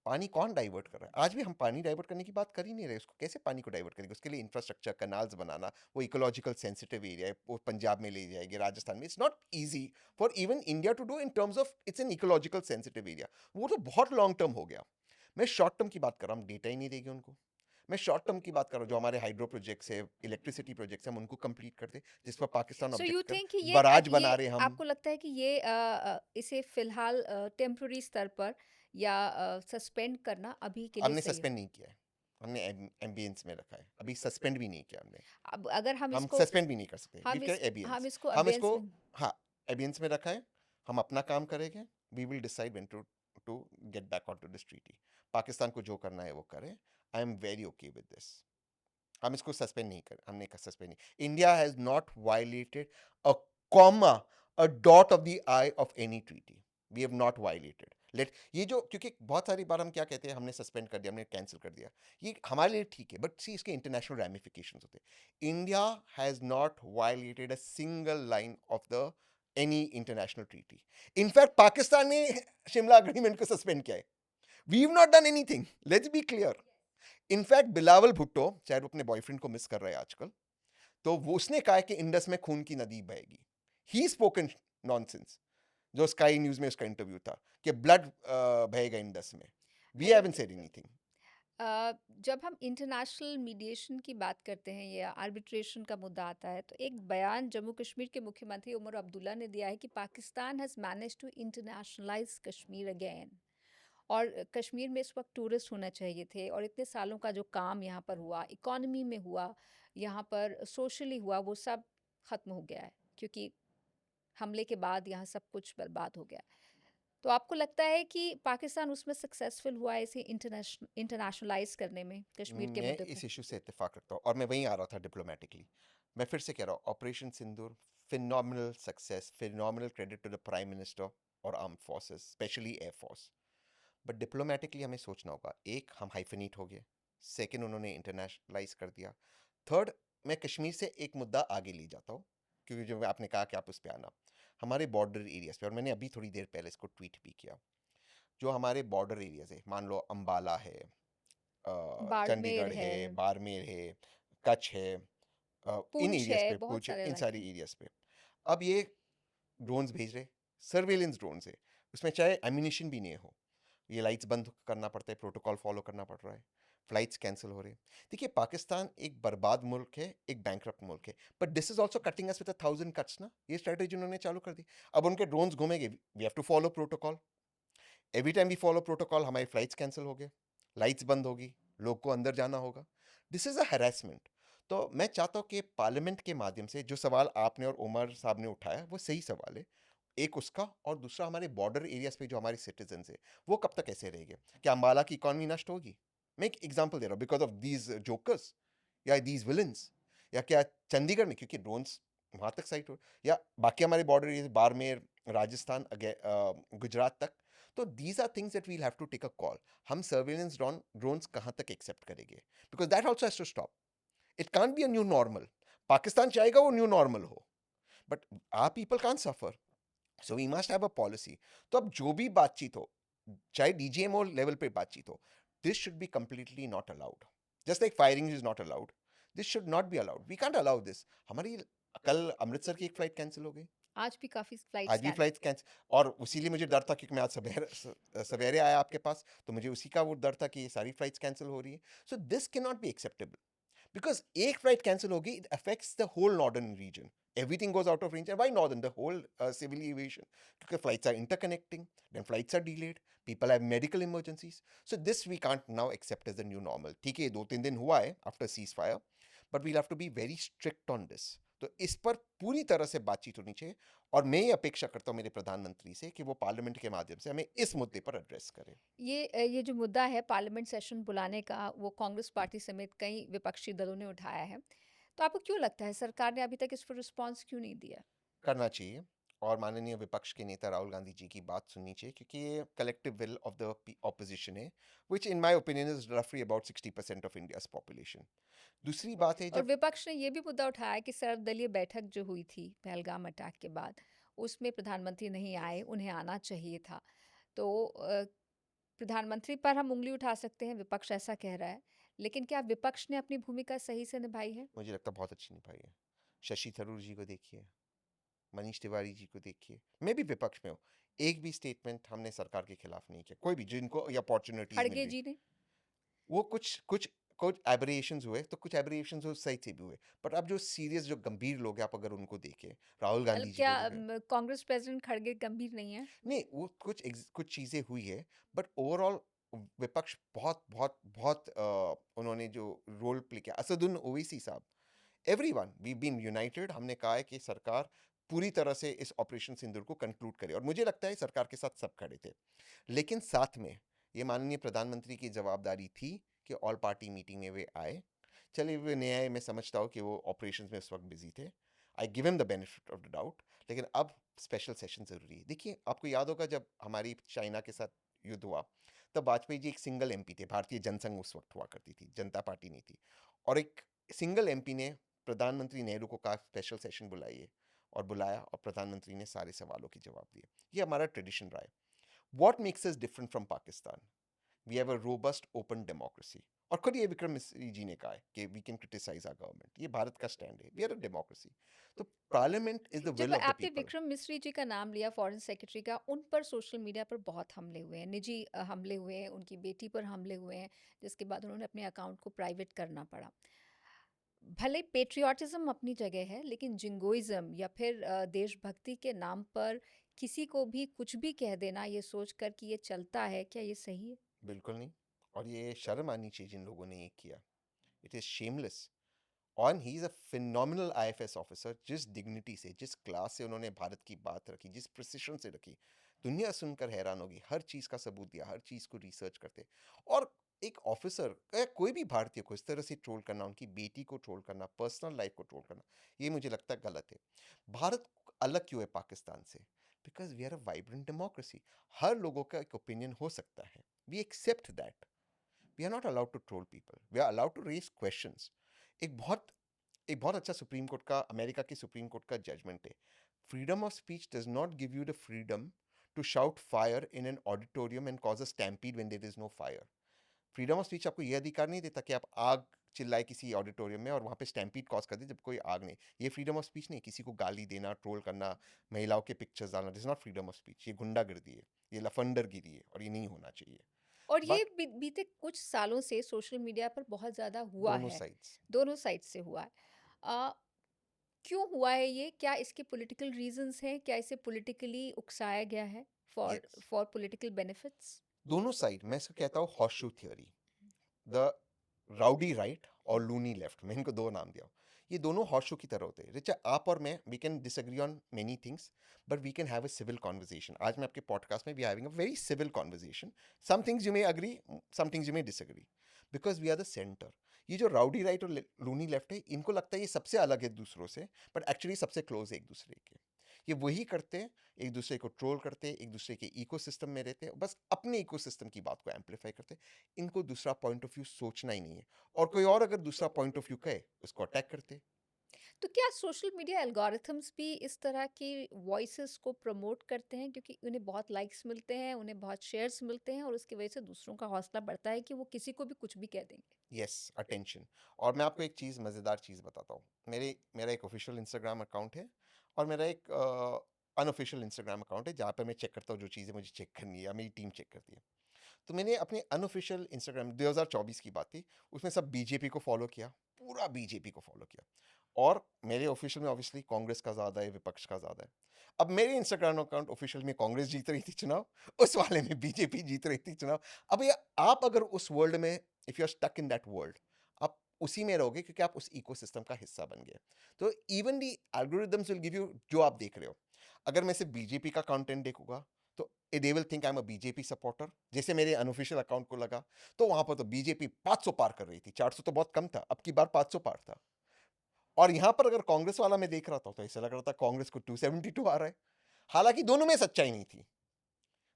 पानी कौन डाइवर्ट कर रहा है? आज भी हम पानी डाइवर्ट करने की बात कर ही नहीं रहे। उसको कैसे पानी को डाइवर्ट करेंगे? उसके लिए इंफ्रास्ट्रक्चर, कैनाल्स बनाना, वो इकोलॉजिकल सेंसिटिव एरिया है, वो पंजाब में ले जाएगी, राजस्थान में। It's not easy for even India to do in terms of its an ecological sensitive area. वो तो बहुत लॉन्ग टर्म हो गया। मैं शॉर्ट टर्म की बात कर रहा हूँ, हम डेटा ही नहीं देंगे उनको। मैं शॉर्ट टर्म की बात कर रहा हूँ, जो हमारे हाइड्रो प्रोजेक्ट्स है, इलेक्ट्रिसिटी प्रोजेक्ट्स हैं, हम उनको कंप्लीट कर दे, जिस पर पाकिस्तान सो यू ऑब्जेक्ट कर। थिंक कि बराज ये बना रहे हम। आपको लगता है कि ये इसे फिलहाल टेम्पररी स्तर पर या सस्पेंड करना अभी के लिए हमने सही हो? सस्पेंड नहीं किया है, हमने एम्बियंस में रखा है, अभी सस्पेंड भी नहीं किया हमने। अब अगर हम हम इसको सस्पेंड भी नहीं कर सकते, वी कैन हम एबियंस, इसको हम इसको, अबेयंस में हाँ, एबियंस में रखा है। हम अपना काम करेंगे, we will decide when to get back on to this treaty. Pakistan को जो करना है वो करे। I am very okay with this. हम इसको सस्पेंड नहीं कर, हमने सस्पेंड नहीं। India has not violated a comma, a dot of the I of any treaty. We have not violated. Let ये जो, क्योंकि बहुत सारी बार हम क्या कहते हैं, हमने सस्पेंड कर दिया, हमने कैंसिल कर दिया, ये हमारे लिए ठीक है, बट सी इसके इंटरनेशनल रैमिफिकेशंस होते हैं। India has not violated a single line of the any international treaty. In fact Pakistan ने शिमला अग्रीमेंट को सस्पेंड किया है। We have not done anything, let's be clear. In fact Bilawal Bhutto, शायद वो अपने बॉयफ्रेंड को मिस कर रहा है आजकल, तो वो उसने कहा है कि इंडस में खून की नदी बहेगी। ही स्पोकन नॉनसेंस, जो स्काई न्यूज में उसका इंटरव्यू था कि ब्लड बहेगा इंडस में। We haven't said anything. जब हम इंटरनेशनल मीडिएशन की बात करते हैं या आर्बिट्रेशन का मुद्दा आता है तो एक बयान जम्मू कश्मीर के मुख्यमंत्री उमर अब्दुल्ला ने दिया है कि Pakistan has manage to internationalize Kashmir again और कश्मीर में इस वक्त टूरिस्ट होना चाहिए थे और इतने सालों का जो काम यहाँ पर हुआ, इकोनॉमी में हुआ, यहाँ पर सोशली हुआ, वो सब खत्म हो गया है क्योंकि हमले के बाद यहाँ सब कुछ बर्बाद हो गया। तो आपको लगता है कि पाकिस्तान उसमें सक्सेसफुल हुआ है इसे इंटरनेशनलाइज करने में कश्मीर के मैं मुद्दे इस को? इशू से इत्तेफाक रखता हूँ और मैं वहीं आ रहा था डिप्लोमेटिकली। मैं फिर से कह रहा हूँ, operation Sindoor phenomenal success, phenomenal credit to the prime minister और arm forces, specially air force. But diplomatically हमें सोचना होगा, एक हम हाइफिनेट हो गए, सेकंड उन्होंने इंटरनेशनलाइज कर दिया, थर्ड मैं कश्मीर से एक मुद्दा आगे ले जाता हूँ, क्योंकि जो आपने कहा कि आप उस पर आना, हमारे बॉर्डर एरियाज पे, और मैंने अभी थोड़ी देर पहले इसको ट्वीट भी किया, जो हमारे बॉर्डर एरियाज है, मान लो अंबाला है, बाड़मेर चंडीगढ़ है, है, बाड़मेर है, कच्छ है, इन पुंछ एरियाज है, पे, बहुत पूछ, सारे इन इलाके सारी हैं। एरियाज पे अब ये ड्रोन्स भेज रहे, सर्वेलेंस ड्रोन्स है, उसमें चाहे एम्यूनिशन भी नहीं हो, ये लाइट्स बंद करना पड़ता है, प्रोटोकॉल फॉलो करना पड़ रहा है, फ्लाइट्स कैंसिल हो रहे हैं। देखिए पाकिस्तान एक बर्बाद मुल्क है, एक बैंकरप्ट मुल्क है, but this is also cutting us with 1,000 cuts ना। ये स्ट्रेटेजी उन्होंने चालू कर दी। अब उनके ड्रोन्स घूमेंगे, we have to follow protocol. Every time we follow protocol हमारी फ्लाइट्स कैंसिल हो गए, लाइट्स बंद होगी, लोग को अंदर जाना होगा। This is a harassment. तो मैं चाहता हूँ कि पार्लियामेंट के माध्यम से जो सवाल आपने और उमर साहब ने उठाया वो सही सवाल है। एक उसका, और दूसरा हमारे बॉर्डर एरियाज पे जो हमारे सिटीजन है वो कब तक ऐसे रहेंगे? क्या अम्बाला की इकॉनमी नष्ट होगी? मैं एक एग्जांपल दे रहा हूँ, बिकॉज ऑफ दीज जोकर्स या दीज विलन्स। या क्या चंडीगढ़ में, क्योंकि ड्रोन्स वहां तक साइट हो, या बाकी हमारे बॉर्डर एरिया बाड़मेर, राजस्थान, गुजरात तक। तो these are things that we'll have to take a call. हम सर्वेलेंस ड्रोन्स कहाँ तक एक्सेप्ट करेंगे? Because that also has to stop. It can't be a new normal. Pakistan चाहेगा वो न्यू नॉर्मल हो, but are people can't suffer. So we must have a policy. तो अब जो भी बातचीत हो, चाहे डीजीएमओ लेवल पे बातचीत हो, this should be completely not allowed. Just like firing is not allowed, this should not be allowed. We can't allow this. हमारी कल अमृतसर की एक फ्लाइट कैंसिल हो गई, आज भी काफ़ी फ्लाइट्स आज भी कैंसल फ्लाइट्स कैंसिल। और इसीलिए मुझे डर था, क्योंकि मैं आज सवेरे सवेरे आया आपके पास, तो मुझे उसी का वो डर था कि ये सारी फ्लाइट्स कैंसिल हो रही है। So this can not be acceptable. Because एक फ्लाइट कैंसिल होगी, it affects the whole northern region. Everything goes out of range. And why northern? The whole civil aviation. Because flights are interconnecting, then flights are delayed. People have medical emergencies. So this we can't now accept as the new normal. ठीक है, 2-3 दिन हुआ है after ceasefire, but we'll have to be very strict on this. तो इस पर पूरी तरह से बातचीत होनी चाहिए, और मैं ये अपेक्षा करता हूँ मेरे प्रधानमंत्री से कि वो पार्लियामेंट के माध्यम से हमें इस मुद्दे पर एड्रेस करें। ये जो मुद्दा है पार्लियामेंट सेशन बुलाने का, वो कांग्रेस पार्टी समेत कई विपक्षी दलों ने उठाया है। तो आपको क्यों लगता है सरकार ने अभी तक इस पर रिस्पॉन्स क्यों नहीं दिया? करना चाहिए, और माननीय विपक्ष के नेता राहुल गांधी जी की बात सुननी चाहिए, क्योंकि ये collective will of the opposition है, विच इन माय ओपिनियन इज रफली अबाउट 60% ऑफ इंडियाज पॉपुलेशन। दूसरी बात है और जब विपक्ष ने ये भी मुद्दा उठाया कि सर्वदलीय बैठक जो हुई थी पहलगाम अटैक के बाद, उसमें प्रधानमंत्री नहीं आए, उन्हें आना चाहिए था। तो प्रधानमंत्री पर हम उँगली उठा सकते हैं, विपक्ष ऐसा कह रहा है। लेकिन क्या विपक्ष ने अपनी भूमिका सही से निभाई है? मुझे लगता है बहुत अच्छी निभाई है। शशि थरूर जी को देखिए, मनीष तिवारी जी को देखिए, मैं भी विपक्ष में हूँ, एक भी स्टेटमेंट हमने सरकार के खिलाफ नहीं किया। कोई भी जिनको ये अपॉर्चुनिटीज मिल खड़गे रही, जी ने वो कुछ कुछ कुछ एबरेशंस हुए, तो कुछ एबरेशंस हो सही से भी हुए। बट अब जो सीरियस, जो गंभीर लोग हैं, आप अगर उनको देखें, राहुल मतलब गांधी जी क्या को देखें, कांग्रेस प्रेसिडेंट खड़गे गंभीर नहीं है? नहीं वो कुछ चीज़ें हुई है, बट ओवरऑल विपक्ष बहुत बहुत बहुत उन्होंने जो रोल प्ले किया, असदुद्दीन ओवैसी साहब, एवरीवन वी बीन यूनाइटेड। हमने कहा है कि सरकार पूरी तरह से इस ऑपरेशन सिंदूर को कंक्लूड करे, और मुझे लगता है सरकार के साथ सब खड़े थे। लेकिन साथ में ये माननीय प्रधानमंत्री की जवाबदारी थी कि ऑल पार्टी मीटिंग में वे आए। चलिए वे नहीं आए, मैं समझता हूँ कि वो ऑपरेशंस में उस वक्त बिजी थे, I give him the benefit of the doubt. लेकिन अब स्पेशल सेशन ज़रूरी है। देखिए आपको याद होगा जब हमारी चाइना के साथ युद्ध हुआ, तब वाजपेयी जी एक सिंगल एमपी थे, भारतीय जनसंघ उस वक्त हुआ करती थी, जनता पार्टी नहीं थी। और एक सिंगल एमपी ने प्रधानमंत्री नेहरू को कहा स्पेशल सेशन बुलाइए, और बुलाया, और प्रधानमंत्री ने सारे सवालों के जवाब दिए। ये हमारा ट्रेडिशन रहा है। What makes us different from Pakistan? We have a robust, open democracy. और खुद ये विक्रम मिश्री जी ने कहा है कि we can criticize our government, ये भारत का स्टैंड है, वी आर अ डेमोक्रेसी। तो पार्लियामेंट इज द जब विल ऑफ द आपने पीपल। विक्रम मिश्री जी का नाम लिया फॉरेन सेक्रेटरी का, उन पर सोशल मीडिया पर बहुत हमले हुए हैं, निजी हमले हुए हैं, उनकी बेटी पर हमले हुए हैं, जिसके बाद उन्होंने अपने अकाउंट को प्राइवेट करना पड़ा। भले पेट्रियाटिज्म अपनी जगह है, लेकिन जिंगोइज्म या फिर देशभक्ति के नाम पर किसी को भी कुछ भी कह देना, ये सोचकर कि ये चलता है, क्या ये सही है? बिल्कुल नहीं। और ये शर्म आनी चाहिए जिन लोगों ने ये किया। It is shameless. On he is a phenomenal IFS officer. जिस डिग्निटी से, जिस क्लास से उन्होंने भारत की बात रखी, जिस प्रिसिशन से रखी, दुनिया सुनकर हैरान होगी। हर चीज़ का सबूत दिया, हर चीज़ को रिसर्च करते। और एक ऑफिसर या कोई भी भारतीय को इस तरह से ट्रोल करना, उनकी बेटी को ट्रोल करना, पर्सनल लाइफ को ट्रोल करना, ये मुझे लगता है गलत है। भारत अलग क्यों है पाकिस्तान से? Because we are a vibrant democracy. हर लोगों का एक ओपिनियन हो सकता है, we accept that. We are not allowed to troll people, we are allowed to raise questions. एक बहुत एक बहुत अच्छा सुप्रीम कोर्ट का, अमेरिका की सुप्रीम कोर्ट का जजमेंट है, freedom of speech does not give you the freedom to shout fire in an auditorium and cause a stampede when there is no fire. Freedom of speech आपको यह अधिकार नहीं देता कि आप आग चिल्लाए किसी ऑडिटोरियम में और वहाँ पे स्टैम्पीड कॉज कर दे जब कोई आग नहीं। ये फ्रीडम ऑफ स्पीच नहीं। किसी को गाली देना, ट्रोल करना, महिलाओं के पिक्चर्स डालना, this not freedom of speech. ये गुंडागर्दी है, ये लफंडरगिरी है, और ये नहीं होना चाहिए। और ये बट बीते कुछ सालों से सोशल मीडिया पर बहुत ज़्यादा हुआ दोनों है, साइड्स। दोनों साइड से हुआ है। अ, क्यों हुआ है ये? क्या इसके पॉलिटिकल रीज़न्स हैं? क्या इसे पॉलिटिकली उकसाया गया है for yes, for political benefits? दोनों साइड, मैं इसको कहता हूँ horseshoe theory. The rowdy right और लूनी लेफ्ट, मैं इनको दो नाम दिया हूं। ये दोनों हॉर्स शो की तरह होते हैं। रिचा, आप और मैं, we can disagree on many things, but we can have a civil conversation. आज मैं आपके पॉडकास्ट में we having a very civil conversation. Some things you may agree, some things you may disagree, because we are the centre. ये जो rowdy right और Luni left है, इनको लगता है ये सबसे अलग है दूसरों से, बट एक्चुअली सबसे क्लोज है एक दूसरे के। ये वही करते हैं, एक दूसरे को ट्रोल करते हैं, एक दूसरे के इकोसिस्टम में रहते हैं, बस अपने इकोसिस्टम की बात को एम्पलीफाई करते हैं। इनको दूसरा पॉइंट ऑफ व्यू सोचना ही नहीं है, और कोई और अगर दूसरा पॉइंट ऑफ व्यू कहे, उसको अटैक करते। तो क्या सोशल मीडिया एल्गोरिथम्स भी इस तरह की वॉइसेस को प्रमोट करते हैं क्योंकि उन्हें बहुत लाइक्स मिलते हैं, उन्हें बहुत शेयर्स मिलते हैं और उसकी वजह से दूसरों का हौसला बढ़ता है कि वो किसी को भी कुछ भी कह देंगे? Yes, attention. और मैं आपको एक चीज़, मज़ेदार चीज़ बताता हूँ। मेरा एक ऑफिशियल इंस्टाग्राम अकाउंट है, और मेरा एक अनऑफिशियल इंस्टाग्राम अकाउंट है, जहाँ पर मैं चेक करता हूँ जो चीज़ें मुझे चेक करनी है या मेरी टीम चेक करती है। तो मैंने अपने अनऑफिशियल इंस्टाग्राम, 2024 की बात थी, उसमें सब बीजेपी को फॉलो किया, पूरा बीजेपी को फॉलो किया। और मेरे ऑफिशियल में ऑब्वियसली कांग्रेस का ज़्यादा है, विपक्ष का ज़्यादा है। अब मेरे इंस्टाग्राम अकाउंट ऑफिशियल में कांग्रेस जीत रही थी चुनाव, उस वाले में बीजेपी जीत रही थी चुनाव। अब ये, आप अगर उस वर्ल्ड में, if you are stuck in that world, आप उसी में रहोगे, क्योंकि आप उस इकोसिस्टम का हिस्सा बन गए। तो even the algorithms will give you जो आप देख रहे हो। अगर मैं सिर्फ बीजेपी का कंटेंट देखूंगा, तो they will think I am a BJP supporter, जैसे मेरे अनऑफिशियल अकाउंट को लगा। तो वहां पर तो बीजेपी 500 पार कर रही थी, 400 तो बहुत कम था, अब की बार 500 पार था। और यहां पर अगर कांग्रेस वाला मैं देख रहा था, तो ऐसा लग रहा था कांग्रेस को 272 आ रहा है। हालांकि दोनों में सच्चाई नहीं थी,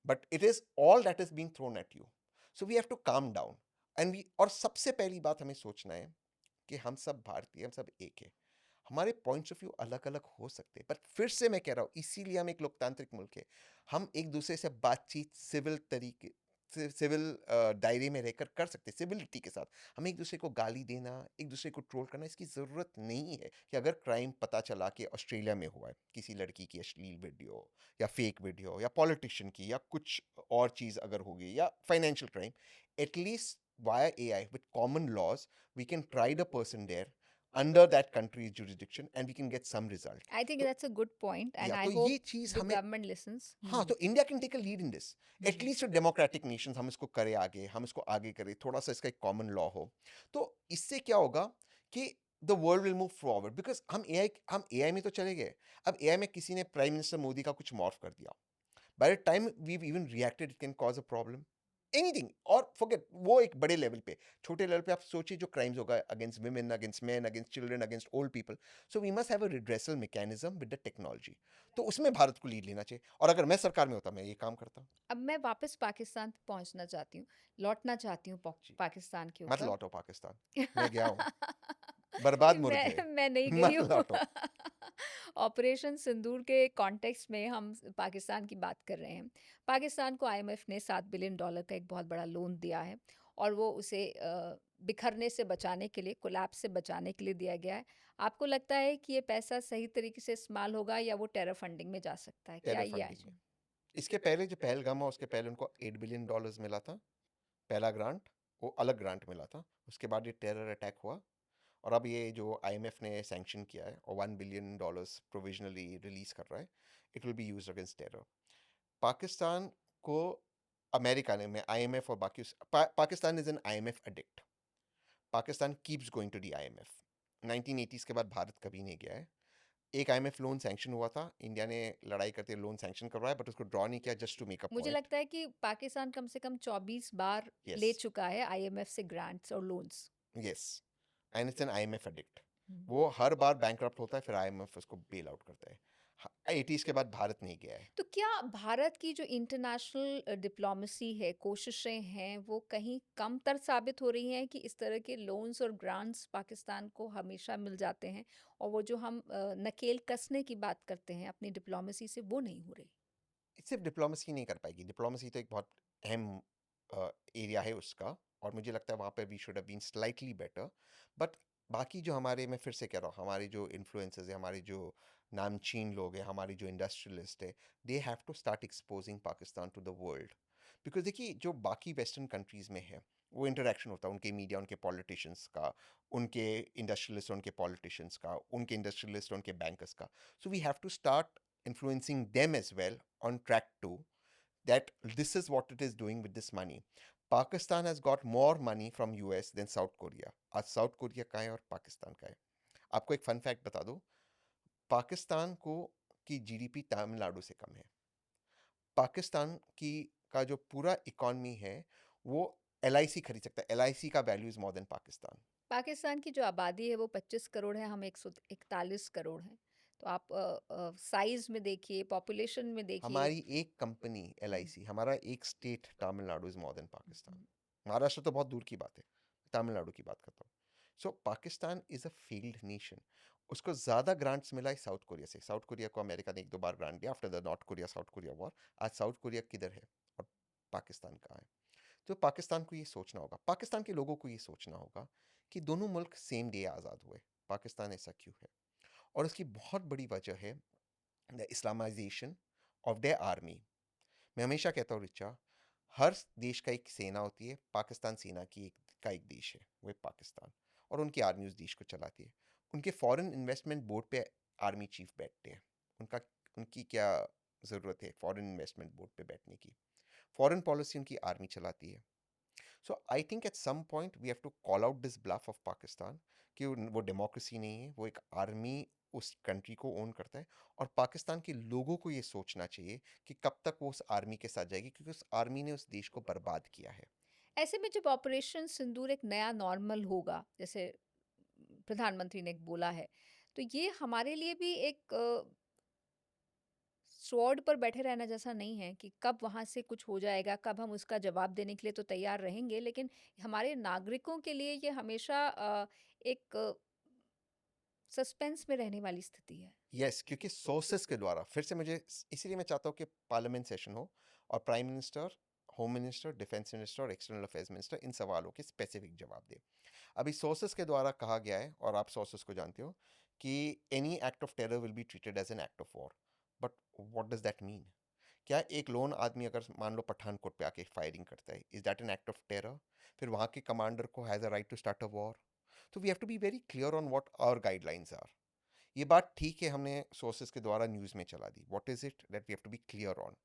but it is all that is being thrown at you. So we have to calm down. और सबसे पहली बात हमें सोचना है कि हम सब भारतीय, हम सब एक है। हमारे पॉइंट्स ऑफ व्यू अलग अलग हो सकते हैं, पर फिर से मैं कह रहा हूं, इसीलिए हम एक लोकतांत्रिक मुल्क है। हम एक दूसरे से बातचीत सिविल तरीके, सिविल दायरे में रहकर कर सकते हैं, सिविलिटी के साथ। हमें एक दूसरे को गाली देना, एक दूसरे को ट्रोल करना, इसकी ज़रूरत नहीं है। कि अगर क्राइम पता चला कि ऑस्ट्रेलिया में हुआ है, किसी लड़की की अश्लील वीडियो या फेक वीडियो, या पॉलिटिशियन की, या कुछ और चीज़ अगर होगी, या financial crime, at least via AI with common laws, we can try the person there under that country's jurisdiction, and we can get some result. I think तो that's a good point and या I तो ये hope चीज the हमें, government listens. हाँ, तो India can take a lead in this. At least democratic nations, हम इसको करें आगे, हम इसको आगे करें, थोड़ा सा इसका एक कॉमन लॉ हो। तो इससे क्या होगा कि the world will move forward, because हम एआई में तो चले गए। अब एआई में किसी ने प्राइम मिनिस्टर मोदी का कुछ मॉर्फ कर दिया, by the time we even reacted, it can cause a problem, anything. और फॉरगेट, वो एक बड़े लेवल पे, छोटे लेवल पे आप सोचिए जो क्राइम्स होगा against women, against man, against children, against old people. So we must have a redressal mechanism with the technology. तो उसमें भारत को लीड लेना चाहिए, और अगर मैं सरकार में होता, मैं ये काम करता। अब मैं वापस पाकिस्तान पहुंचना चाहती हूँ, लौटना चाहती हूँ जी, पाकिस्तान के मत ऊपर। लौटो पाकिस्तान। मैं गया हूँ, बर्बाद मुर्गे। मैं नहीं गई मत हूँ। लौटो। ऑपरेशन सिंदूर के कॉन्टेक्स्ट में हम पाकिस्तान की बात कर रहे हैं। पाकिस्तान को आईएमएफ ने $7 बिलियन का एक बहुत बड़ा लोन दिया है और वो उसे बिखरने से बचाने के लिए, कोलैप्स से बचाने के लिए दिया गया है। आपको लगता है कि ये पैसा सही तरीके से इस्तेमाल होगा या वो टेरर फंडिंग में जा सकता है? क्या टेरर ये फंडिंग आज? में। इसके पहले जो पहलगाम हुआ, उसके पहले उनको $8 बिलियन मिला था, पहला ग्रांट। वो अलग ग्रांट मिला था, उसके बाद ये टेरर अटैक हुआ। और अब ये जो आईएमएफ ने सैंक्शन किया है और $1 बिलियन प्रोविजनली रिलीज कर रहा है, it will be used against terror. Pakistan को अमेरिका ने, में आईएमएफ और बाकी Pakistan is an IMF addict. Pakistan keeps going to the IMF. 1980s के बाद भारत कभी नहीं गया है। एक आईएमएफ लोन सैंक्शन हुआ था, इंडिया ने लड़ाई करते लोन सैंक्शन करवाया, बट उसको ड्रॉ नहीं किया, जस्ट टू मेक अ मुझे पॉइंट। लगता है कि पाकिस्तान कम से कम 24 बार यस, ले चुका है आईएमएफ से ग्रांट्स और loans. Yes, and it's an IMF addict. वो हर बार बैंकरप्ट होता है, फिर आईएमएफ उसको बेल आउट करता है। 80s के बाद भारत नहीं गया है। तो क्या भारत की जो इंटरनेशनल डिप्लोमेसी है, कोशिशें हैं, वो कहीं कमतर साबित हो रही हैं कि इस तरह के लोन्स और ग्रांट्स पाकिस्तान को हमेशा मिल जाते हैं और वो जो हम नकेल कसने की बात करते हैं अपनी डिप्लोमेसी से, वो नहीं हो रही? सिर्फ डिप्लोमेसी नहीं कर पाएगी। डिप्लोमेसी तो एक बहुत अहम एरिया है उसका, और मुझे लगता है वहाँ पर we should have been slightly better. But बाकी जो हमारे, मैं फिर से कह रहा हूँ, हमारे जो इन्फ्लुएंसेस है, हमारे जो नामचीन लोग हैं, हमारे जो इंडस्ट्रियलिस्ट है, they have to start exposing Pakistan to the world. Because देखिए जो बाकी वेस्टर्न कंट्रीज़ में है, वो इंटरैक्शन होता है उनके मीडिया, उनके पॉलिटिशियंस का, उनके इंडस्ट्रियलिस्ट, उनके पॉलिटिशियंस का, उनके इंडस्ट्रियलिस्ट, उनके बैंकर्स का। So we have to start influencing them as well on track to that this is what it is doing with this money. Pakistan has got more money from US than South Korea. आज South Korea का है और पाकिस्तान का है। आपको एक fun fact बता दूं, पाकिस्तान को की जीडीपी तमिलनाडु से कम है। पाकिस्तान की का जो पूरा इकोनॉमी है वो एलआईसी खरीद सकता है। एलआईसी का value is more than Pakistan. Pakistan की जो आबादी है वो 25 करोड़ है, हम 141 करोड़ हैं। तो आप साइज में देखिए, पॉपुलेशन में देखिए। हमारी एक कंपनी हम्म, एलआईसी, हमारा एक state Tamil Nadu is more than Pakistan. Hmm, Maharashtra तो बहुत दूर की बात है, तमिलनाडु की बात करता हूँ। So Pakistan is a failed nation. उसको ज़्यादा ग्रांट्स मिला है साउथ कोरिया से। साउथ कोरिया को अमेरिका ने एक दो बार ग्रांट दिया after the North Korea South Korea war. आज साउथ कोरिया किधर है और पाकिस्तान कहाँ है? तो पाकिस्तान को ये सोचना होगा, पाकिस्तान के लोगों को ये सोचना होगा कि दोनों मुल्क सेम डे आज़ाद हुए। पाकिस्तान ऐसा क्यों है? और उसकी बहुत बड़ी वजह है the Islamisation of the army. मैं हमेशा कहता हूँ रिचा, हर देश का एक सेना होती है। पाकिस्तान सेना की एक देश है, वो है पाकिस्तान। और उनकी आर्मी उस देश को चलाती है। उनके फॉरेन इन्वेस्टमेंट बोर्ड पे आर्मी चीफ बैठते हैं। उनका उनकी क्या ज़रूरत है फॉरेन इन्वेस्टमेंट बोर्ड पे बैठने की? फॉरेन पॉलिसी उनकी आर्मी चलाती है। So I think at some point we have to call out this bluff of Pakistan कि वो डेमोक्रेसी नहीं है, वो एक आर्मी उस कंट्री को ओन करता है। और पाकिस्तान के लोगों को ये सोचना चाहिए कि कब तक वो उस आर्मी के साथ जाएगी, क्योंकि उस आर्मी ने उस देश को बर्बाद किया है। ऐसे में जब ऑपरेशन सिंदूर एक नया नॉर्मल होगा, जैसे प्रधानमंत्री ने बोला है, तो ये हमारे लिए भी एक स्वॉर्ड पर बैठे रहना जैसा नहीं है कि कब वहाँ से कुछ हो जाएगा, कब हम उसका जवाब देने के लिए तो तैयार रहेंगे, लेकिन हमारे नागरिकों के लिए ये हमेशा एक सस्पेंस में रहने वाली स्थिति है। यस, क्योंकि सोर्सेस के द्वारा फिर से मुझे इसीलिए मैं चाहता हूँ कि पार्लियामेंट सेशन हो और prime minister, home minister, defence minister और एक्सटर्नल अफेयर्स मिनिस्टर इन सवालों के स्पेसिफिक जवाब दे। अभी सोर्सेस के द्वारा कहा गया है, और आप सोर्सेस को जानते हो, कि any act of terror will be treated as an act of war. But what does that mean? क्या एक लोन आदमी अगर मान लो पठानकोट पे आके फायरिंग करता है, is that an act of terror? फिर वहाँ के कमांडर को has a right to start a war? तो we have to be very clear on what our guidelines are. ये बात ठीक है, हमने सोर्सेस के द्वारा न्यूज़ में चला दी, what is it that we have to be clear on.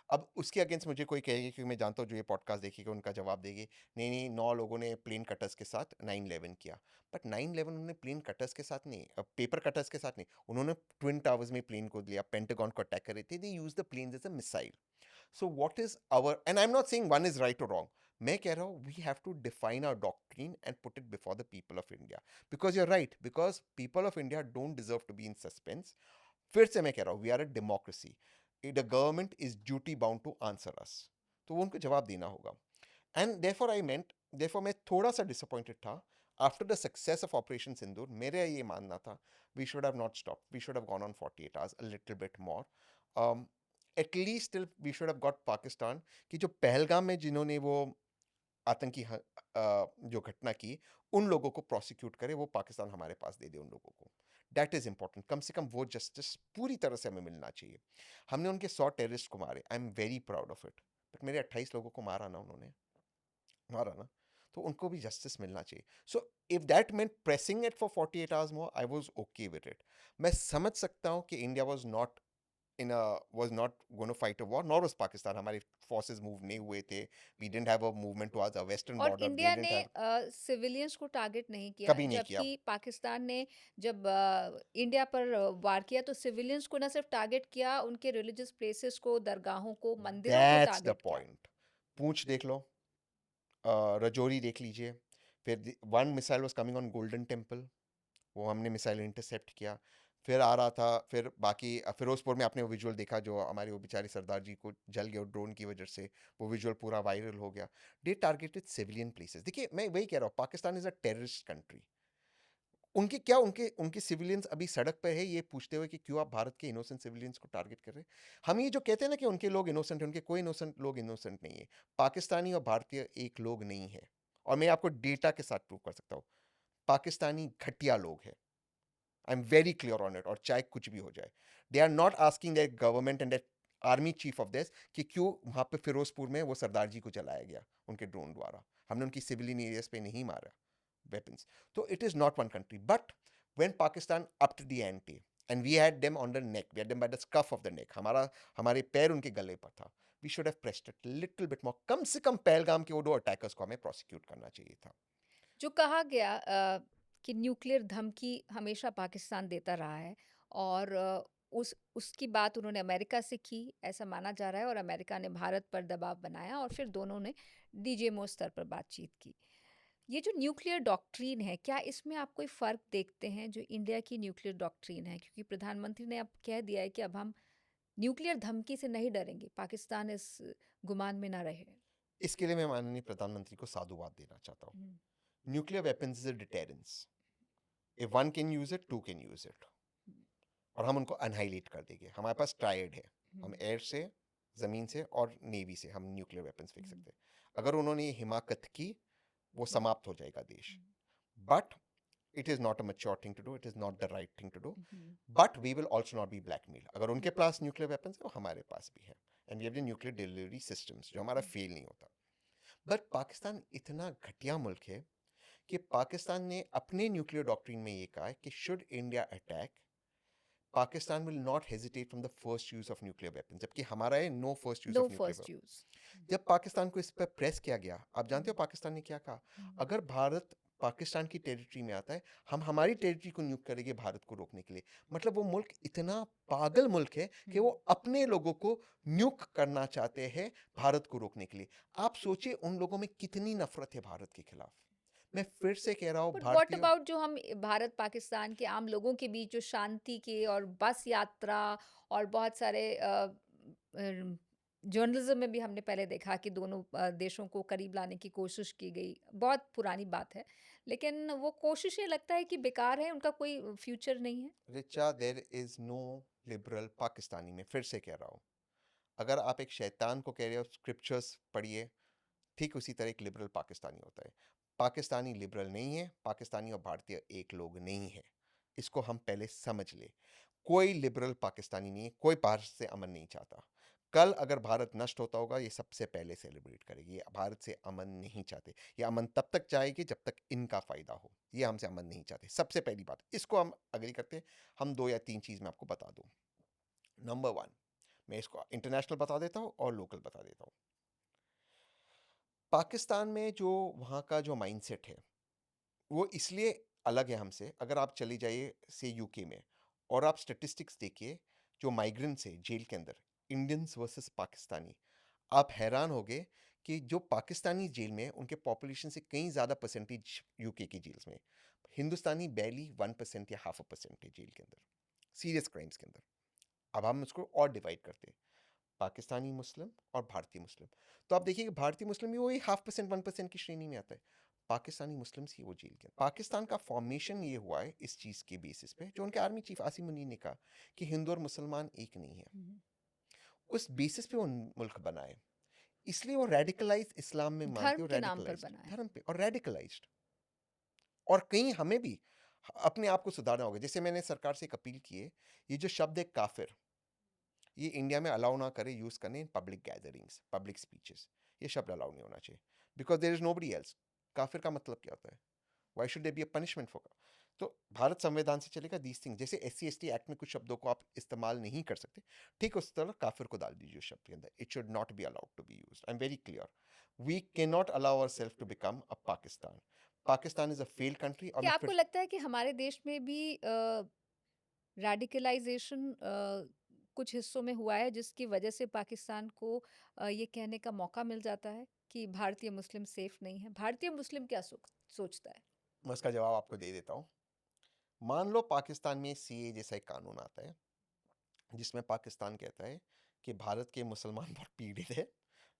अब उसके अगेंस्ट मुझे कोई कहेगा, क्योंकि मैं जानता हूँ जो ये पॉडकास्ट देखेगा उनका जवाब देंगे, नहीं नहीं 9 लोगों ने प्लेन कटर्स के साथ 9/11 किया। बट 9/11 उन्होंने प्लेन कटर्स के साथ नहीं, पेपर कटर्स के साथ नहीं, उन्होंने ट्विन टावर्स में प्लेन को लिया, पेंटागन को अटैक कर रहे थे, they use the plane as a missile. So what is our, and I am not saying one is right और रॉन्ग, मैं कह रहा हूँ we have to define our doctrine and put it before the people of India, because you are right, because people of India don't deserve to be in suspense. फिर से मैं कह रहा हूँ we are a democracy, the government is duty bound to answer us. तो वो उनको जवाब देना होगा। And therefore I meant, therefore मैं थोड़ा सा डिसअपॉइंटेड था after the success of operation Sindoor. मेरा ये मानना था we should have not stop, we should have gone on 48 hours, a little bit more, at least still we should have got Pakistan की जो पहलगाम में जिन्होंने वो आतंकी जो घटना की, उन लोगों को प्रोसिक्यूट करे, वो पाकिस्तान हमारे पास दे दे उन लोगों को। दैट इज इंपॉर्टेंट, कम से कम वो जस्टिस पूरी तरह से हमें मिलना चाहिए। हमने उनके 100 टेररिस्ट को मारे, आई am very proud of it, but मेरे 28 लोगों को मारा ना उन्होंने, मारा ना, तो उनको भी जस्टिस मिलना चाहिए। So if that meant pressing it for 48 hours more, I was okay with it. मैं समझ सकता हूँ कि India was not in a was not going to fight a war, nor was Pakistan. हमारे forces move नहीं हुए थे, we didn't have a movement towards our western और border, they इंडिया didn't ने have, सिविलियंस को target नहीं किया, कभी नहीं किया। जबकि पाकिस्तान ने जब इंडिया पर वार किया तो सिविलियंस को न सिर्फ टारगेट किया, उनके रिलीजियस प्लेसेस को, दरगाहों को, मंदिरों को That's the टारगेट किया। point. पूंछ देख लो, रजौरी देख लीजिए। फिर one missile was coming on golden temple, वो हमने मिसाइल इंटरसेप्ट किया। फिर आ रहा था, फिर बाकी फिरोजपुर में आपने वो विजुअल देखा जो हमारे वो बेचारे सरदार जी को जल गया ड्रोन की वजह से, वो विजुअल पूरा वायरल हो गया। दे टारगेटेड सिविलियन प्लेसेस। देखिए मैं वही कह रहा हूँ, Pakistan is a terrorist country. उनके क्या, उनके उनके सिविलियंस अभी सड़क पर है ये पूछते हुए कि क्यों आप भारत के इनोसेंट सिविलियंस को टारगेट कर रहे हैं? हम ये जो कहते हैं ना कि उनके लोग इनोसेंट हैं, उनके कोई इनोसेंट लोग इनोसेंट नहीं है। पाकिस्तानी और भारतीय एक लोग नहीं है। और मैं आपको डेटा के साथ प्रूव कर सकता हूँ, पाकिस्तानी घटिया लोग हैं। I am very clear on it, और चाहे कुछ भी हो जाए, they are not asking that government and that army chief of this कि क्यों वहाँ पे फिरोजपुर में वो सरदार जी को जलाया गया उनके ड्रोन द्वारा, हमने उनकी सिविलियन एरियाज पे नहीं मारा weapons. So it is not one country. But when Pakistan upped the ante and we had them on the neck, we had them by the scruff of the neck, हमारे पैर उनके गले पर था, we should have pressed it little bit more. कम से कम पहलगाम के वो दो अटैकर्स को हमें प्रोसिक्यूट करना चाहिए था. जो कहा गया कि न्यूक्लियर धमकी हमेशा पाकिस्तान देता रहा है और उसकी बात उन्होंने अमेरिका से की, ऐसा माना जा रहा है, और अमेरिका ने भारत पर दबाव बनाया और फिर दोनों ने डीजेमओ स्तर पर बातचीत की। ये जो न्यूक्लियर डॉक्ट्रीन है, क्या इसमें आप कोई फ़र्क देखते हैं जो इंडिया की न्यूक्लियर डॉक्ट्रीन है? क्योंकि प्रधानमंत्री ने अब कह दिया है कि अब हम न्यूक्लियर धमकी से नहीं डरेंगे, पाकिस्तान इस गुमान में ना रहे। इसके लिए मैं माननीय प्रधानमंत्री को साधुवाद देना चाहता हूँ. Nuclear weapons is a deterrence. If one can use it, two can use it. और हम उनको अनहाइलेट कर देंगे. हमारे पास ट्रायड है, हम एयर से, जमीन से और नेवी से हम न्यूक्लियर वेपन्स फेंक सकते हैं. अगर उन्होंने ये हिमाकत की, वो समाप्त हो जाएगा देश. But it is not a mature thing to do, it is not the right thing to do, but we will also not be blackmailed. अगर उनके पास न्यूक्लियर वेपन्स है, वो हमारे पास भी है, and we have the nuclear delivery systems जो हमारा fail नहीं होता. बट पाकिस्तान इतना घटिया मुल्क है कि पाकिस्तान ने अपने न्यूक्लियर डॉक्ट्रिन में ये कहा है कि should India attack, Pakistan will not hesitate from the first use of nuclear weapons, जबकि हमारा है no first use no of nuclear first weapons. Use. जब पाकिस्तान को इस पर प्रेस किया गया, आप जानते हो पाकिस्तान ने क्या कहा? अगर भारत पाकिस्तान की टेरिटरी में आता है, हम हमारी टेरिटरी को न्यूक करेंगे भारत को रोकने के लिए. मतलब वो मुल्क इतना पागल मुल्क है कि वो अपने लोगों को न्यूक करना चाहते हैं भारत को रोकने के लिए. आप सोचिए उन लोगों में कितनी नफरत है भारत के खिलाफ. मैं फिर से कह रहा हूँ, बट व्हाट भारतीय अबाउट जो हम भारत पाकिस्तान के आम लोगों के बीच जो शांति के और बस यात्रा और बहुत सारे जर्नलिज्म में भी हमने पहले देखा कि दोनों देशों को करीब लाने की कोशिश की गई, बहुत पुरानी बात है, लेकिन वो कोशिशें लगता है कि बेकार है, उनका कोई फ्यूचर नहीं है। Richa, there is no liberal Pakistani. में फिर से कह रहा हूँ, अगर आप एक शैतान को कह रहे हो स्क्रिप्चर्स पढ़िए, ठीक उसी तरह एक लिबरल पाकिस्तानी होता है. पाकिस्तानी लिबरल नहीं है, पाकिस्तानी और भारतीय एक लोग नहीं है. इसको हम पहले समझ ले. कोई लिबरल पाकिस्तानी नहीं है, कोई भारत से अमन नहीं चाहता. कल अगर भारत नष्ट होता होगा, ये सबसे पहले सेलिब्रेट करेगी. ये भारत से अमन नहीं चाहते. ये अमन तब तक चाहेगी जब तक इनका फायदा हो. ये हमसे अमन नहीं चाहते. सबसे पहली बात, इसको हम अग्री करते हैं. हम 2 या 3 चीज़ मैं आपको बता दूं. नंबर 1, मैं इसको इंटरनेशनल बता देता हूँ और लोकल बता देता हूँ. पाकिस्तान में जो वहाँ का जो माइंडसेट है, वो इसलिए अलग है हमसे. अगर आप चले जाइए से यूके में और आप स्टेटिस्टिक्स देखिए, जो माइग्रेंट्स है जेल के अंदर, इंडियंस वर्सेस पाकिस्तानी, आप हैरान होगे कि जो पाकिस्तानी जेल में उनके पॉपुलेशन से कहीं ज़्यादा परसेंटेज यूके की जेल्स में. हिंदुस्तानी बैली 1% या 0.5% है जेल के अंदर सीरियस क्राइम्स के अंदर. अब हम उसको और डिवाइड करते हैं, पाकिस्तानी मुस्लिम और भारतीय मुस्लिम. तो आप देखिए कि भारतीय मुस्लिम भी वही 0.5% 1% की श्रेणी में आता है. पाकिस्तानी मुस्लिम्स ही वो जेल के. पाकिस्तान का फॉर्मेशन ये हुआ है इस चीज़ के बेसिस पे, जो उनके आर्मी चीफ आसिम मुनीर ने कहा कि हिंदू और मुसलमान एक नहीं है. उस बेसिस पे वो मुल्क बना है. इसलिए वो रेडिकलाइज इस्लाम में मानते धर्म हो, के नाम पर रेडिकलाइज्ड बना है। धर्म पे और रेडिकलाइज्ड. और कहीं हमें भी अपने आप को सुधारना होगा. जैसे मैंने सरकार से एक अपील की है, ये जो शब्द है काफिर, ये इंडिया में अलाउ ना करे यूज करने in public gatherings, public speeches. ये शब्द अलाउ नहीं होना चाहिए, because there is nobody else. काफिर का मतलब क्या होता है? Why should there be a punishment for? तो भारत संविधान से चलेगा दीज थिंग. जैसे SC ST एक्ट में कुछ शब्दों को आप इस्तेमाल नहीं कर सकते, ठीक उस तरह काफिर को डाल दीजिए उस शब्द के अंदर. It should not be allowed to be used. I am very clear. We can not allow our self to become a Pakistan. Pakistan is a failed country. और क्या मैं आपको फिर लगता है कि हमारे देश में भी रेडिकलाइजेशन कुछ हिस्सों में हुआ है जिसकी वजह से पाकिस्तान को ये कहने का मौका मिल जाता है कि भारतीय मुस्लिम सेफ नहीं है? भारतीय मुस्लिम क्या सोचता है? मैं उसका जवाब आपको दे देता हूँ. मान लो पाकिस्तान में CA जैसा एक कानून आता है, जिसमें पाकिस्तान कहता है कि भारत के मुसलमान बहुत पीड़ित है.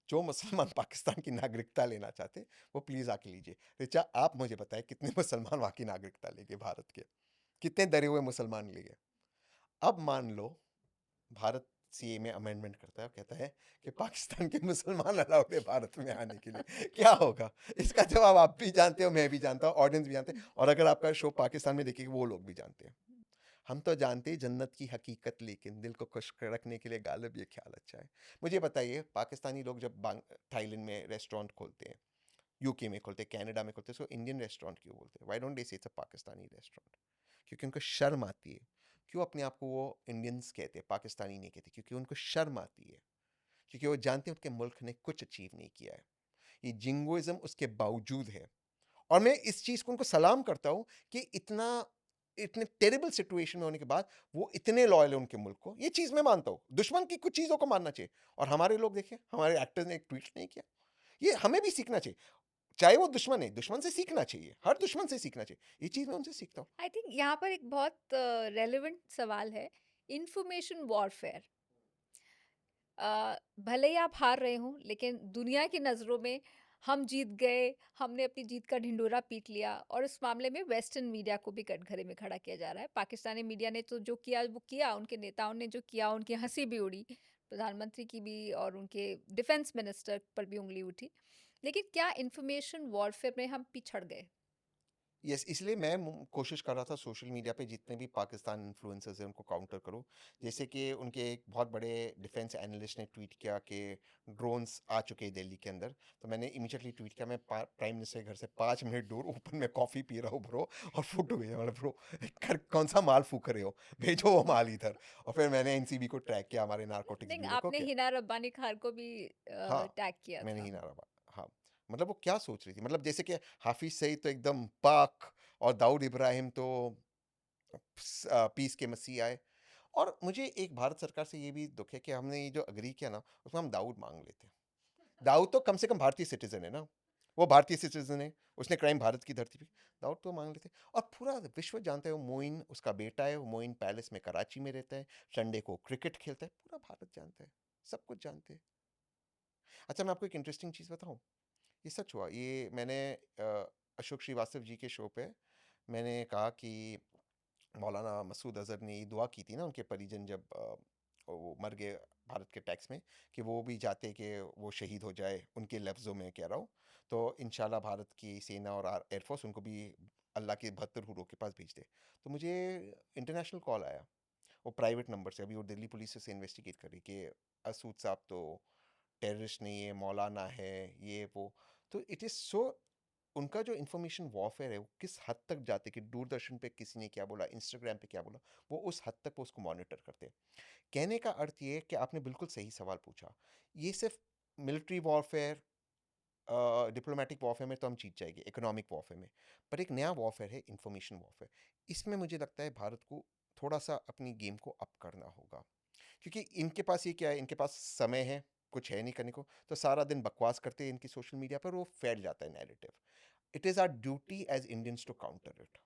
जो मुसलमान पाकिस्तान की नागरिकता लेना चाहते, वो प्लीज़ आके लीजिए. रिचा, आप मुझे बताएं कितने मुसलमान वहाँ की नागरिकता लेंगे भारत के? कितने डरे हुए मुसलमान लेंगे? अब मान लो भारत CA में अमेंडमेंट करता है और कहता है कि पाकिस्तान के मुसलमान अलाउड है भारत में आने के लिए. क्या होगा? इसका जवाब आप भी जानते हो, मैं भी जानता हूँ, ऑडियंस भी जानते हैं, और अगर आपका शो पाकिस्तान में देखेगी वो लोग भी जानते हैं. हम तो जानते हैं जन्नत की हकीकत, लेकिन दिल को खुश रखने के लिए गालिब ये ख्याल अच्छा है। मुझे बताइए, पाकिस्तानी लोग जब थाईलैंड में रेस्टोरेंट खोलते हैं, यूके में खोलते हैं, कनाडा में खोलते हैं, उसको इंडियन रेस्टोरेंट क्यों बोलते हैं? व्हाई डोंट दे से इट्स अ पाकिस्तानी रेस्टोरेंट? क्योंकि उनको शर्म आती है। क्यों अपने आप को वो इंडियंस कहते हैं, पाकिस्तानी नहीं कहते? क्योंकि उनको शर्म आती है, क्योंकि वो जानते हैं उनके मुल्क ने कुछ अचीव नहीं किया है। ये जिंगोइज्म उसके बावजूद है। और मैं इस चीज़ को उनको सलाम करता हूँ कि इतने टेरिबल सिचुएशन में होने के बाद वो इतने लॉयल है उनके मुल्क को। ये चीज़ मैं मानता हूँ। दुश्मन की कुछ चीज़ों को मानना चाहिए। और हमारे लोग देखिए, हमारे एक्टर्स ने एक ट्वीट नहीं किया। ये हमें भी सीखना चाहिए। चाहे वो दुश्मन है, दुश्मन से सीखना चाहिए। हर दुश्मन से सीखना चाहिए। ये चीज़ मैं उनसे सीखता हूँ। आई थिंक यहाँ पर एक बहुत रेलेवेंट सवाल है, इंफॉर्मेशन वॉरफेयर। भले ही आप हार रहे हों, लेकिन दुनिया की नज़रों में हम जीत गए, हमने अपनी जीत का ढिंढोरा पीट लिया, और इस मामले में वेस्टर्न मीडिया को भी कटघरे में खड़ा किया जा रहा है। पाकिस्तानी मीडिया ने तो जो किया वो किया, उनके नेताओं ने जो किया उनकी हंसी भी उड़ी, प्रधानमंत्री की भी और उनके डिफेंस मिनिस्टर पर भी उंगली उठी। लेकिन क्या इंफॉर्मेशन वॉरफेयर में हम पिछड़ गए? यस, इसलिए मैं कोशिश कर रहा था सोशल मीडिया पे जितने भी पाकिस्तान इन्फ्लुएंसर्स हैं उनको काउंटर करूं। जैसे कि उनके एक बहुत बड़े डिफेंस एनालिस्ट ने ट्वीट किया कि ड्रोन्स आ चुके हैं दिल्ली के अंदर। तो मैंने इमीडिएटली ट्वीट किया, मैं प्राइम मिनिस्टर के घर से 5 मिनट दूर ओपन में कॉफ़ी पी रहा हूँ ब्रो, और फोटो भेजा, मतलब ब्रो कौन सा माल फूक रहे हो, भेजो वो माल इधर। और फिर मैंने एनसीबी को ट्रैक किया, हमारे नारकोटिक्स नहीं, ब्यूरो को। आपने हिना रब्बानी खान को भी हाँ, टैग किया मैंने था। ही नारा हाँ, मतलब वो क्या सोच रही थी? मतलब जैसे कि हाफ़िज़ सईद तो एकदम पाक, और दाऊद इब्राहिम तो पीस के मसीह आए। और मुझे एक भारत सरकार से ये भी दुःख है कि हमने ये जो एग्री किया ना, उसमें हम दाऊद माँग लेते हैं। दाऊद तो कम से कम भारतीय सिटीज़न है ना, वो भारतीय सिटीज़न है, उसने क्राइम भारत की धरती पे, दाऊद तो माँग लेते हैं। और पूरा विश्व जानता है वो मोइन उसका बेटा है, वो मोइन पैलेस में कराची में रहता है, संडे को क्रिकेट खेलता है, पूरा भारत जानता है, सब कुछ जानते हैं। अच्छा, मैं आपको एक इंटरेस्टिंग चीज़ बताऊँ? ये सच हुआ। ये मैंने अशोक श्रीवास्तव जी के शो पे मैंने कहा कि मौलाना मसूद अज़हर ने ये दुआ की थी ना, उनके परिजन जब वो मर गए भारत के टैक्स में, कि वो भी चाहते कि वो शहीद हो जाए, उनके लफ्ज़ों में कह रहा हूँ। तो इंशाल्लाह भारत की सेना और एयरफोर्स उनको भी अल्लाह के 72 हूरों के पास भेज दे। तो मुझे इंटरनेशनल कॉल आया, वो प्राइवेट नंबर से। अभी वो दिल्ली पुलिस से इन्वेस्टिगेट कर रही कि असूद साहब तो टेररिस्ट नहीं है, मौलाना है, ये वो। तो इट इज़ सो, उनका जो इन्फॉर्मेशन वॉरफेयर है वो किस हद तक जाते कि दूरदर्शन पे किसी ने क्या बोला, इंस्टाग्राम पे क्या बोला, वो उस हद तक वो उसको मॉनिटर करते हैं। कहने का अर्थ ये है कि आपने बिल्कुल सही सवाल पूछा। ये सिर्फ मिलिट्री वॉरफेयर, डिप्लोमेटिक वॉरफेयर में तो हम जीत जाएंगे, इकोनॉमिक वॉरफेयर में, पर एक नया वॉरफेयर है इंफॉर्मेशन वॉरफेयर। इसमें मुझे लगता है भारत को थोड़ा सा अपनी गेम को अप करना होगा। क्योंकि इनके पास ये क्या है, इनके पास समय है, कुछ है नहीं करने को, तो सारा दिन बकवास करते हैं इनकी सोशल मीडिया पर, वो फैल जाता है narrative. It is our duty as Indians to counter it.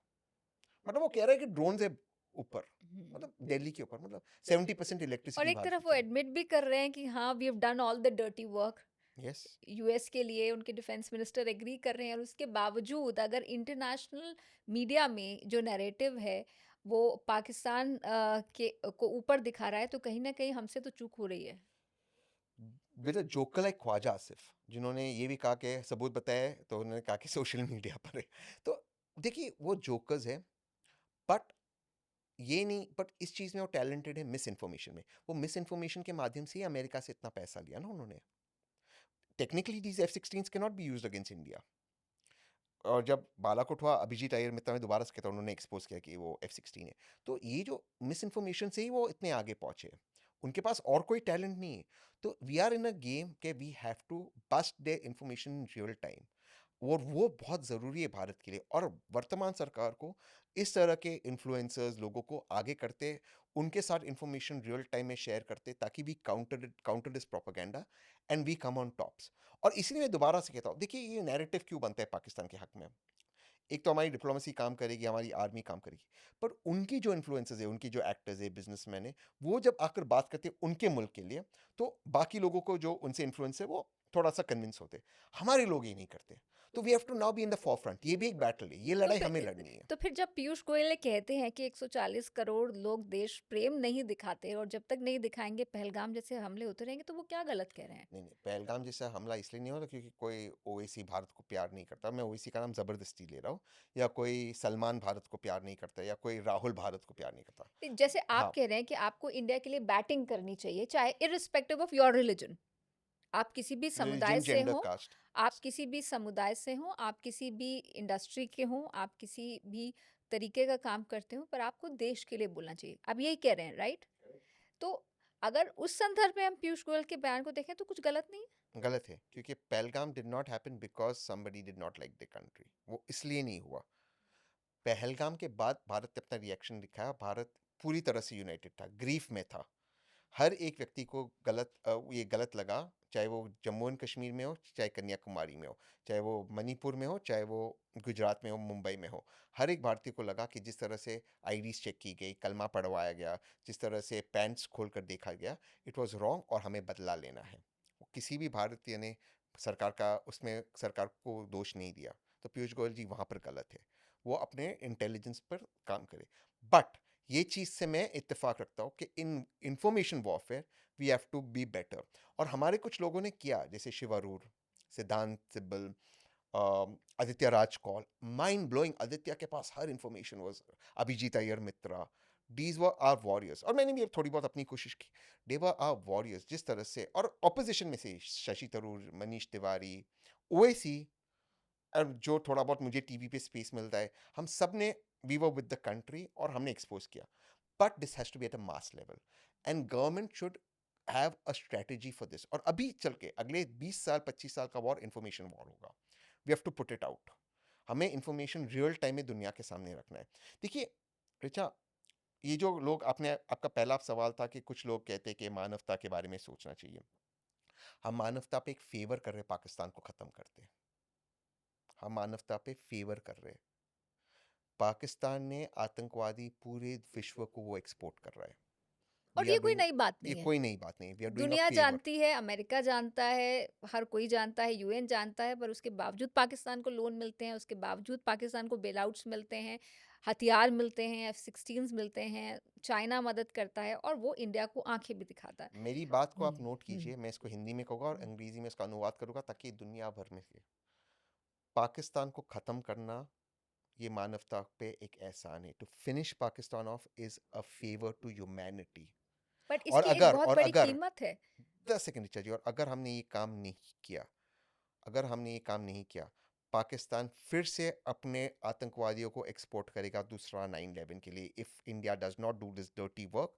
मतलब वो कह रहा है कि ड्रोन से ऊपर, हम्म। मतलब दिल्ली के ऊपर, मतलब 70% और इलेक्ट्रिसिटी एक भारत तरफ की वो चल रही एडमिट भी कर रहे हैं कि हाँ, we have done all the dirty work. है। यस। यूएस के लिए उनके डिफेंस मिनिस्टर एग्री कर रहे हैं, और उसके बावजूद अगर इंटरनेशनल मीडिया में जो नैरेटिव है वो पाकिस्तान के को ऊपर दिखा रहा है, तो कहीं ना कहीं हमसे तो चूक हो रही है। With joker like Khawaja Asif, जिन्होंने ये भी कहा कि सबूत बताए, तो उन्होंने कहा कि सोशल मीडिया पर है। तो देखिए वो जोकर्स है, बट ये नहीं, बट इस चीज़ में वो टैलेंटेड है मिस इन्फॉर्मेशन में। वो मिस इन्फॉर्मेशन के माध्यम से ही अमेरिका से इतना पैसा लिया ना उन्होंने। Technically these F-16s can not B used against India. और जब बालाकोट हुआ, अभिजीत अय्यर मित्रा ने दोबारा से कहता, उन्होंने एक्सपोज किया कि वो F-16 है। तो ये जो मिस इन्फॉर्मेशन से ही वो इतने आगे पहुंचे, उनके पास और कोई टैलेंट नहीं है। तो we are in a game के we have to bust the information in real time, और वो बहुत ज़रूरी है भारत के लिए। और वर्तमान सरकार को इस तरह के इन्फ्लुएंसर्स लोगों को आगे करते, उनके साथ इंफॉर्मेशन रियल टाइम में शेयर करते, ताकि we counter this propaganda and we come on tops. और इसलिए मैं दोबारा से कहता हूँ, देखिए ये नैरेटिव क्यों बनता है पाकिस्तान के हक में? एक तो हमारी डिप्लोमेसी काम करेगी, हमारी आर्मी काम करेगी, पर उनकी जो इन्फ्लुएंसर्स है, उनकी जो एक्टर्स है, बिजनेसमैन है, वो जब आकर बात करते हैं उनके मुल्क के लिए, तो बाकी लोगों को जो उनसे इन्फ्लुएंस है वो थोड़ा सा कन्विंस होते हैं। हमारे लोग ये नहीं करते। तो we have to now be in the forefront. ये भी एक बैटल है, ये तो लड़ाई फिर हमें लड़नी है। तो फिर जब पीयूष गोयल ये कहते हैं कि 140 करोड़ लोग देश प्रेम नहीं दिखाते और जब तक नहीं दिखाएंगे पहलगाम जैसे हमले होते रहेंगे, तो वो क्या गलत कह रहे हैं? नहीं नहीं, पहलगाम जैसा हमला इसलिए नहीं होता क्योंकि कोई ओवैसी भारत को प्यार नहीं करता, मैं ओवैसी का नाम ज़बरदस्ती ले रहा हूँ, या कोई सलमान भारत को प्यार नहीं करता, या कोई राहुल भारत को प्यार नहीं करता। जैसे आप हाँ, कह रहे हैं कि आपको इंडिया के लिए बैटिंग करनी चाहिए, चाहे इर्रिस्पेक्टिव ऑफ योर रिलीजन। आप किसी भी समुदाय रिलीजन, से जेंडर, हो, कास्ट। आप किसी भी समुदाय से हो, आप किसी भी इंडस्ट्री के हो, आप किसी भी तरीके का काम करते हो, पर आपको देश के लिए बोलना चाहिए। आप यही कह रहे हैं, राइट? तो अगर उस संदर्भ में हम पीयूष गोयल के बयान को देखें तो कुछ गलत नहीं है? गलत है, क्योंकि Pahalgam did not happen because somebody did not like the country. वो इसलिए नहीं हुआ। पहलगाम के बाद भारत ने अपना रिएक्शन दिखाया। भारत पूरी तरह से यूनाइटेड था, ग्रीफ में था। हर एक व्यक्ति को ये गलत लगा, चाहे वो जम्मू एंड कश्मीर में हो, चाहे कन्याकुमारी में हो, चाहे वो मणिपुर में हो, चाहे वो गुजरात में हो, मुंबई में हो। हर एक भारतीय को लगा कि जिस तरह से आईडीज चेक की गई, कलमा पढ़वाया गया, जिस तरह से पैंट्स खोल कर देखा गया, इट वॉज रॉन्ग और हमें बदला लेना है। किसी भी भारतीय ने सरकार को दोष नहीं दिया। तो पीयूष गोयल जी वहाँ पर गलत है, वो अपने इंटेलिजेंस पर काम करे। बट ये चीज़ से मैं इत्तेफाक रखता हूँ कि in information warfare we have to be better. और हमारे कुछ लोगों ने किया, जैसे शिव अरोर, सिद्धांत सिब्बल, आदित्य राज कौल, माइंड ब्लोइंग। आदित्य के पास हर information was, Abhijit Iyer Mitra, these were are warriors. और मैंने भी थोड़ी बहुत अपनी कोशिश की। दे वर आर वॉरियर्स जिस तरह से। और ऑपोजिशन में से शशि थरूर, मनीष तिवारी, ओवैसी, और जो थोड़ा बहुत मुझे टीवी पे स्पेस मिलता है, हम सब ने, we were with the country और हमने एक्सपोज किया। But this has to be at a mass level, and government should have a strategy for this. और अभी चल के अगले 20 साल 25 साल का वॉर इंफॉर्मेशन वॉर होगा। We have to put it out. हमें इंफॉर्मेशन रियल टाइम में दुनिया के सामने रखना है। देखिए रिचा, ये जो लोग, आपने, आपका पहला सवाल था कि कुछ लोग कहते हैं कि मानवता के बारे में सोचना चाहिए। हम मानवता पे एक फेवर कर रहे हैं, पाकिस्तान को खत्म करते हैं। हम मानवता पे फेवर कर रहे हैं। पाकिस्तान ने आतंकवादी पूरे विश्व को वो एक्सपोर्ट कर रहा है। और वी ये आर कोई डूइंग, नई बात ये नहीं है। कोई नई बात नहीं, वी आर डूइंग अ दुनिया फेवर। जानती है, अमेरिका जानता है, हर कोई जानता है, यूएन जानता है, पर उसके बावजूद पाकिस्तान को लोन मिलते हैं, उसके बावजूद पाकिस्तान को बेलआउट्स मिलते हैं, हथियार मिलते हैं, F-16s मिलते हैं, चाइना मदद करता है और वो इंडिया को आंखें भी दिखाता है। मेरी बात को आप हम्म, नोट हम्म, कीजिए, मैं इसको हिंदी में कहूँगा और हम्म। अंग्रेजी में इसका अनुवाद करूँगा, ताकि दुनिया भर में से, पाकिस्तान को ख़त्म करना ये मानवता पे एक एहसान है। To finish Pakistan off is a favour to humanity. But और इसकी एक अगर बहुत और बड़ी अगर कीमत है। 10 सेकंड ऋचा जी, और अगर हमने ये काम नहीं किया, अगर हमने ये काम नहीं किया, पाकिस्तान फिर से अपने आतंकवादियों को एक्सपोर्ट करेगा दूसरा 9/11 के लिए। If India does not do this dirty work,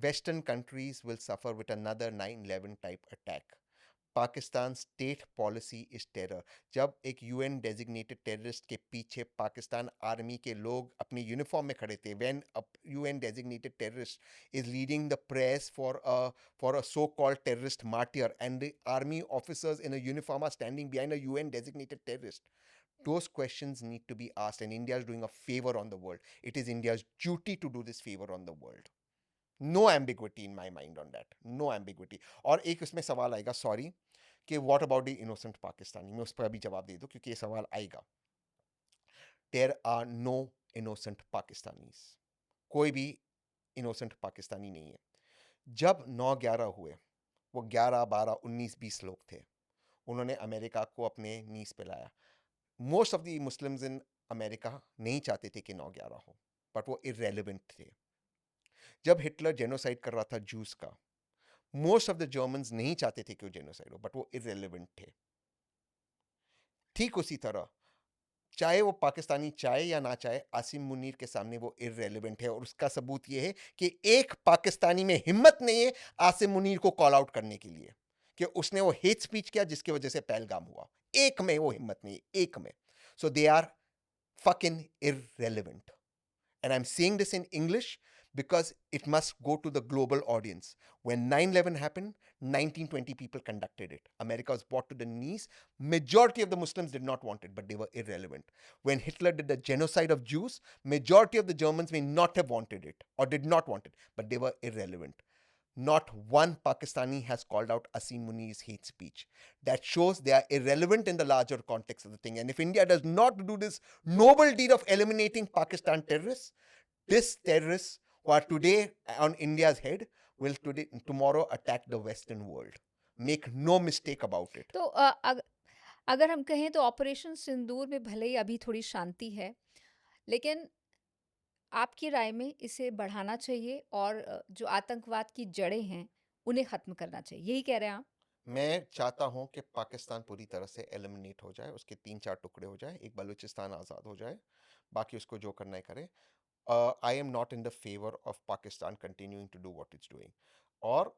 Western countries will suffer with another 9/11 type attack. Pakistan state policy is terror. जब एक यूएन डेजिग्नेटेड टेररिस्ट के पीछे पाकिस्तान आर्मी के लोग अपने यूनिफॉर्म में खड़े थे, when a UN designated terrorist is leading the press for a so called terrorist martyr, and the army officers in a uniform are standing behind a UN designated terrorist, those questions need to be asked, and India is doing a favor on the world. It is India's duty to do this favor on the world. No ambiguity in my mind on that, no ambiguity. और एक उसमें सवाल आएगा, sorry, कि what about the innocent Pakistani. मैं उस पर अभी जवाब दे दूं क्योंकि ये सवाल आएगा। There are no innocent Pakistanis. कोई भी इनोसेंट पाकिस्तानी नहीं है। जब 9/11 हुए, वो 11 12 19 20 लोग थे, उन्होंने अमेरिका को अपने नीस पे लाया। Most of the Muslims in America नहीं चाहते थे कि 9/11 हो, बट वो इरेलीवेंट थे। जब हिटलर जेनोसाइड कर रहा था जूस का, मोस्ट ऑफ द जर्मन्स नहीं चाहते थे कि वो जेनोसाइड हो, बट वो इरेलीवेंट थे। ठीक उसी तरह, चाहे वो पाकिस्तानी चाहे या ना चाहे, आसिम मुनीर के सामने वो इरेलीवेंट है। और उसका सबूत ये है कि एक पाकिस्तानी में हिम्मत नहीं है आसिम मुनीर को कॉल आउट करने के लिए, कि उसने वो हेट स्पीच किया जिसकी वजह से पहलगाम हुआ। एक में वो हिम्मत नहीं है, एक में। So they are fucking irrelevant. And I'm saying this in English because it must go to the global audience. When 9/11 happened, 1920 people conducted it. America was brought to the knees. Majority of the Muslims did not want it, but they were irrelevant. When Hitler did the genocide of Jews, majority of the Germans may not have wanted it or did not want it, but they were irrelevant. Not one Pakistani has called out Asim Muni's hate speech. That shows they are irrelevant in the larger context of the thing. And if India does not do this noble deed of eliminating Pakistan terrorists, these terrorists who are today on India's head will tomorrow attack the Western world. Make no mistake about it. तो अगर हम कहें तो operation सिंदूर में भले ही अभी थोड़ी शांति है, लेकिन आपकी राय में इसे बढ़ाना चाहिए और जो आतंकवाद की जड़ें हैं, उन्हें ख़त्म करना चाहिए। यही कह रहे हैं आप? मैं चाहता हूं कि पाकिस्तान पूरी तरह से एलिमिनेट हो जाए, उसके 3-4 टुकड़े हो जाए, एक बलूचिस्तान आज़ाद हो जाए, बाकी उसको जो करना है करे। I am not in the favor of Pakistan continuing to do what it's doing. और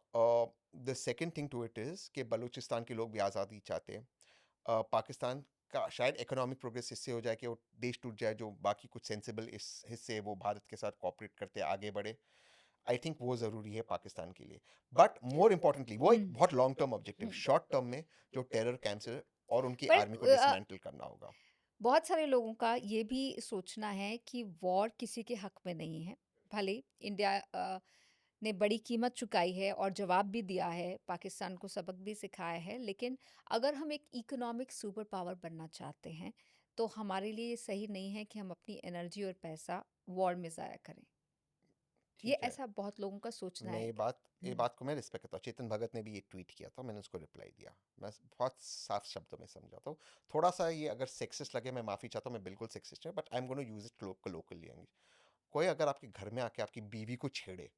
the second thing to it is कि बलूचिस्तान के लोग भी आज़ादी चाहते हैं। पाकिस्तान का शायद इकोनॉमिक प्रोग्रेस इससे हो जाए कि वो देश टूट जाए, जो बाकी कुछ सेंसिबल इस हिस्से वो भारत के साथ कोऑपरेट करते आगे बढ़े। आई थिंक वो ज़रूरी है पाकिस्तान के लिए। बट मोर इम्पोर्टेंटली वो एक बहुत long term objective, short term में जो टेरर कैंप्स है और उनकी पर आर्मी को डिसमेंटल करना होगा। बहुत सारे लोगों का ये भी सोचना है कि वॉर किसी के हक में नहीं है। भले इंडिया ने बड़ी कीमत चुकाई है और जवाब भी दिया है, पाकिस्तान को सबक भी सिखाया है, लेकिन अगर हम एक इकोनॉमिक सुपर पावर बनना चाहते हैं, तो हमारे लिए ये सही नहीं है कि हम अपनी एनर्जी और पैसा वॉर में ज़ाया करें। ये ठीक है, ऐसा बहुत लोगों का सोचना मैं है। ये हुँ। बात को मैं रिस्पेक्ट करता हूँ। चेतन भगत ने भी ये ट्वीट किया था, मैंने उसको रिप्लाई दिया। मैं बहुत साफ शब्दों में समझाता हूँ। थोड़ा सा ये अगर सेक्सिस्ट लगे, मैं माफ़ी चाहता हूँ, मैं बिल्कुल सेक्सिस्ट है, but I am gonna use it local language. कोई अगर आपके घर में आके आपकी बीवी को छेड़े,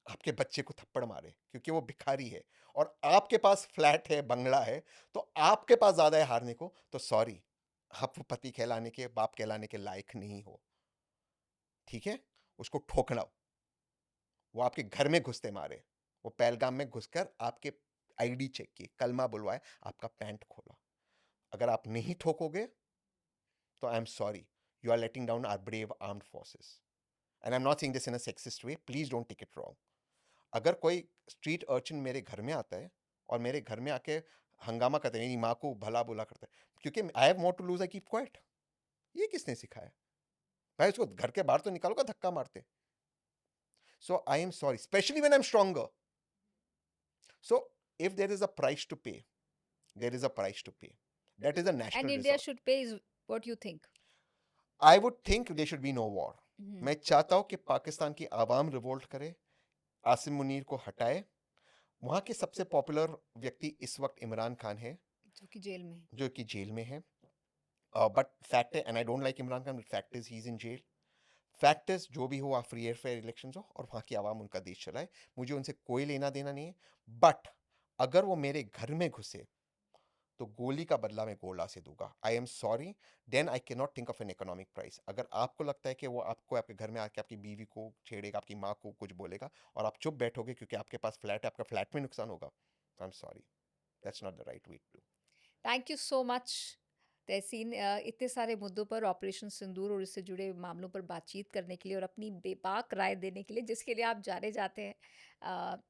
आपके बच्चे को थप्पड़ मारे क्योंकि वो भिखारी है, और आपके पास फ्लैट है, बंगला है, तो आपके पास ज्यादा है हारने को, तो सॉरी, आप वो पति कहलाने के, बाप कहलाने के लायक नहीं हो। ठीक है, उसको ठोकना। वो आपके घर में घुसते मारे, वो पहलगाम में घुसकर आपके आईडी चेक की, कलमा बुलवाए, आपका पैंट खोला। अगर आप नहीं ठोकोगे तो I am sorry, you are letting down our brave armed forces. And I am not saying this in a sexist way, please don't take it wrong. अगर कोई स्ट्रीट अर्चिन मेरे घर में आता है और मेरे घर में आके हंगामा करते हैं, मेरी माँ को भला बुला करता है, क्योंकि I have more to lose, I keep quiet. ये किसने सिखाया भाई? उसको घर के बाहर तो निकालो का धक्का मारते। So I am sorry, specially when I am stronger. So if there is a price to pay, there is a price to pay, that is a and national India resort. Should pay is what you think? I would think there should be no war. हुँ, मैं चाहता हूं कि पाकिस्तान की आवाम revolt करे, आसिम मुनीर को हटाए। वहां के सबसे पॉपुलर व्यक्ति इस वक्त इमरान खान है, जो कि जेल में है। जो कि जेल में है। बट फैक्ट है, and I don't like Imran Khan, but fact is he is in jail. Fact is जो भी हुआ, फ्री एयर फेयर इलेक्शन हो और वहाँ की आवाम उनका देश चलाए, मुझे उनसे कोई लेना देना नहीं है। बट अगर वो मेरे घर में घुसे तो गोली का बदला मैं गोला से दूंगा। I am sorry, then I can not think of an economic price. अगर आपको लगता है कि वो आपको आपके घर में आके आपकी बीवी को छेड़ेगा, आपकी माँ को कुछ बोलेगा, और आप चुप बैठोगे क्योंकि आपके पास फ्लैट है, आपका फ्लैट में नुकसान होगा, I am sorry, that's not the right way to. Thank you so much Tahseen, इतने सारे मुद्दों पर ऑपरेशन सिंदूर और इससे जुड़े मामलों पर बातचीत करने के लिए और अपनी बेबाक राय देने के लिए, जिसके लिए आप जाने जाते हैं। अ,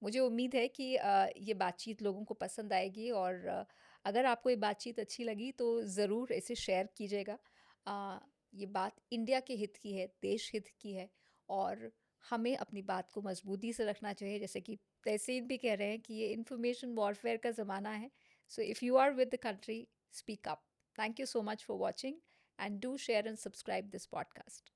मुझे उम्मीद है कि ये बातचीत लोगों को पसंद आएगी और अगर आपको ये बातचीत अच्छी लगी तो ज़रूर इसे शेयर कीजिएगा। अ, ये बात इंडिया के हित की है, देश हित की है और हमें अपनी बात को मजबूती से रखना चाहिए। जैसे कि तहसीन भी कह रहे हैं कि ये इंफॉर्मेशन वॉरफेयर का ज़माना है। So if you are with the country, speak up. Thank you so much for watching and do share and subscribe this podcast.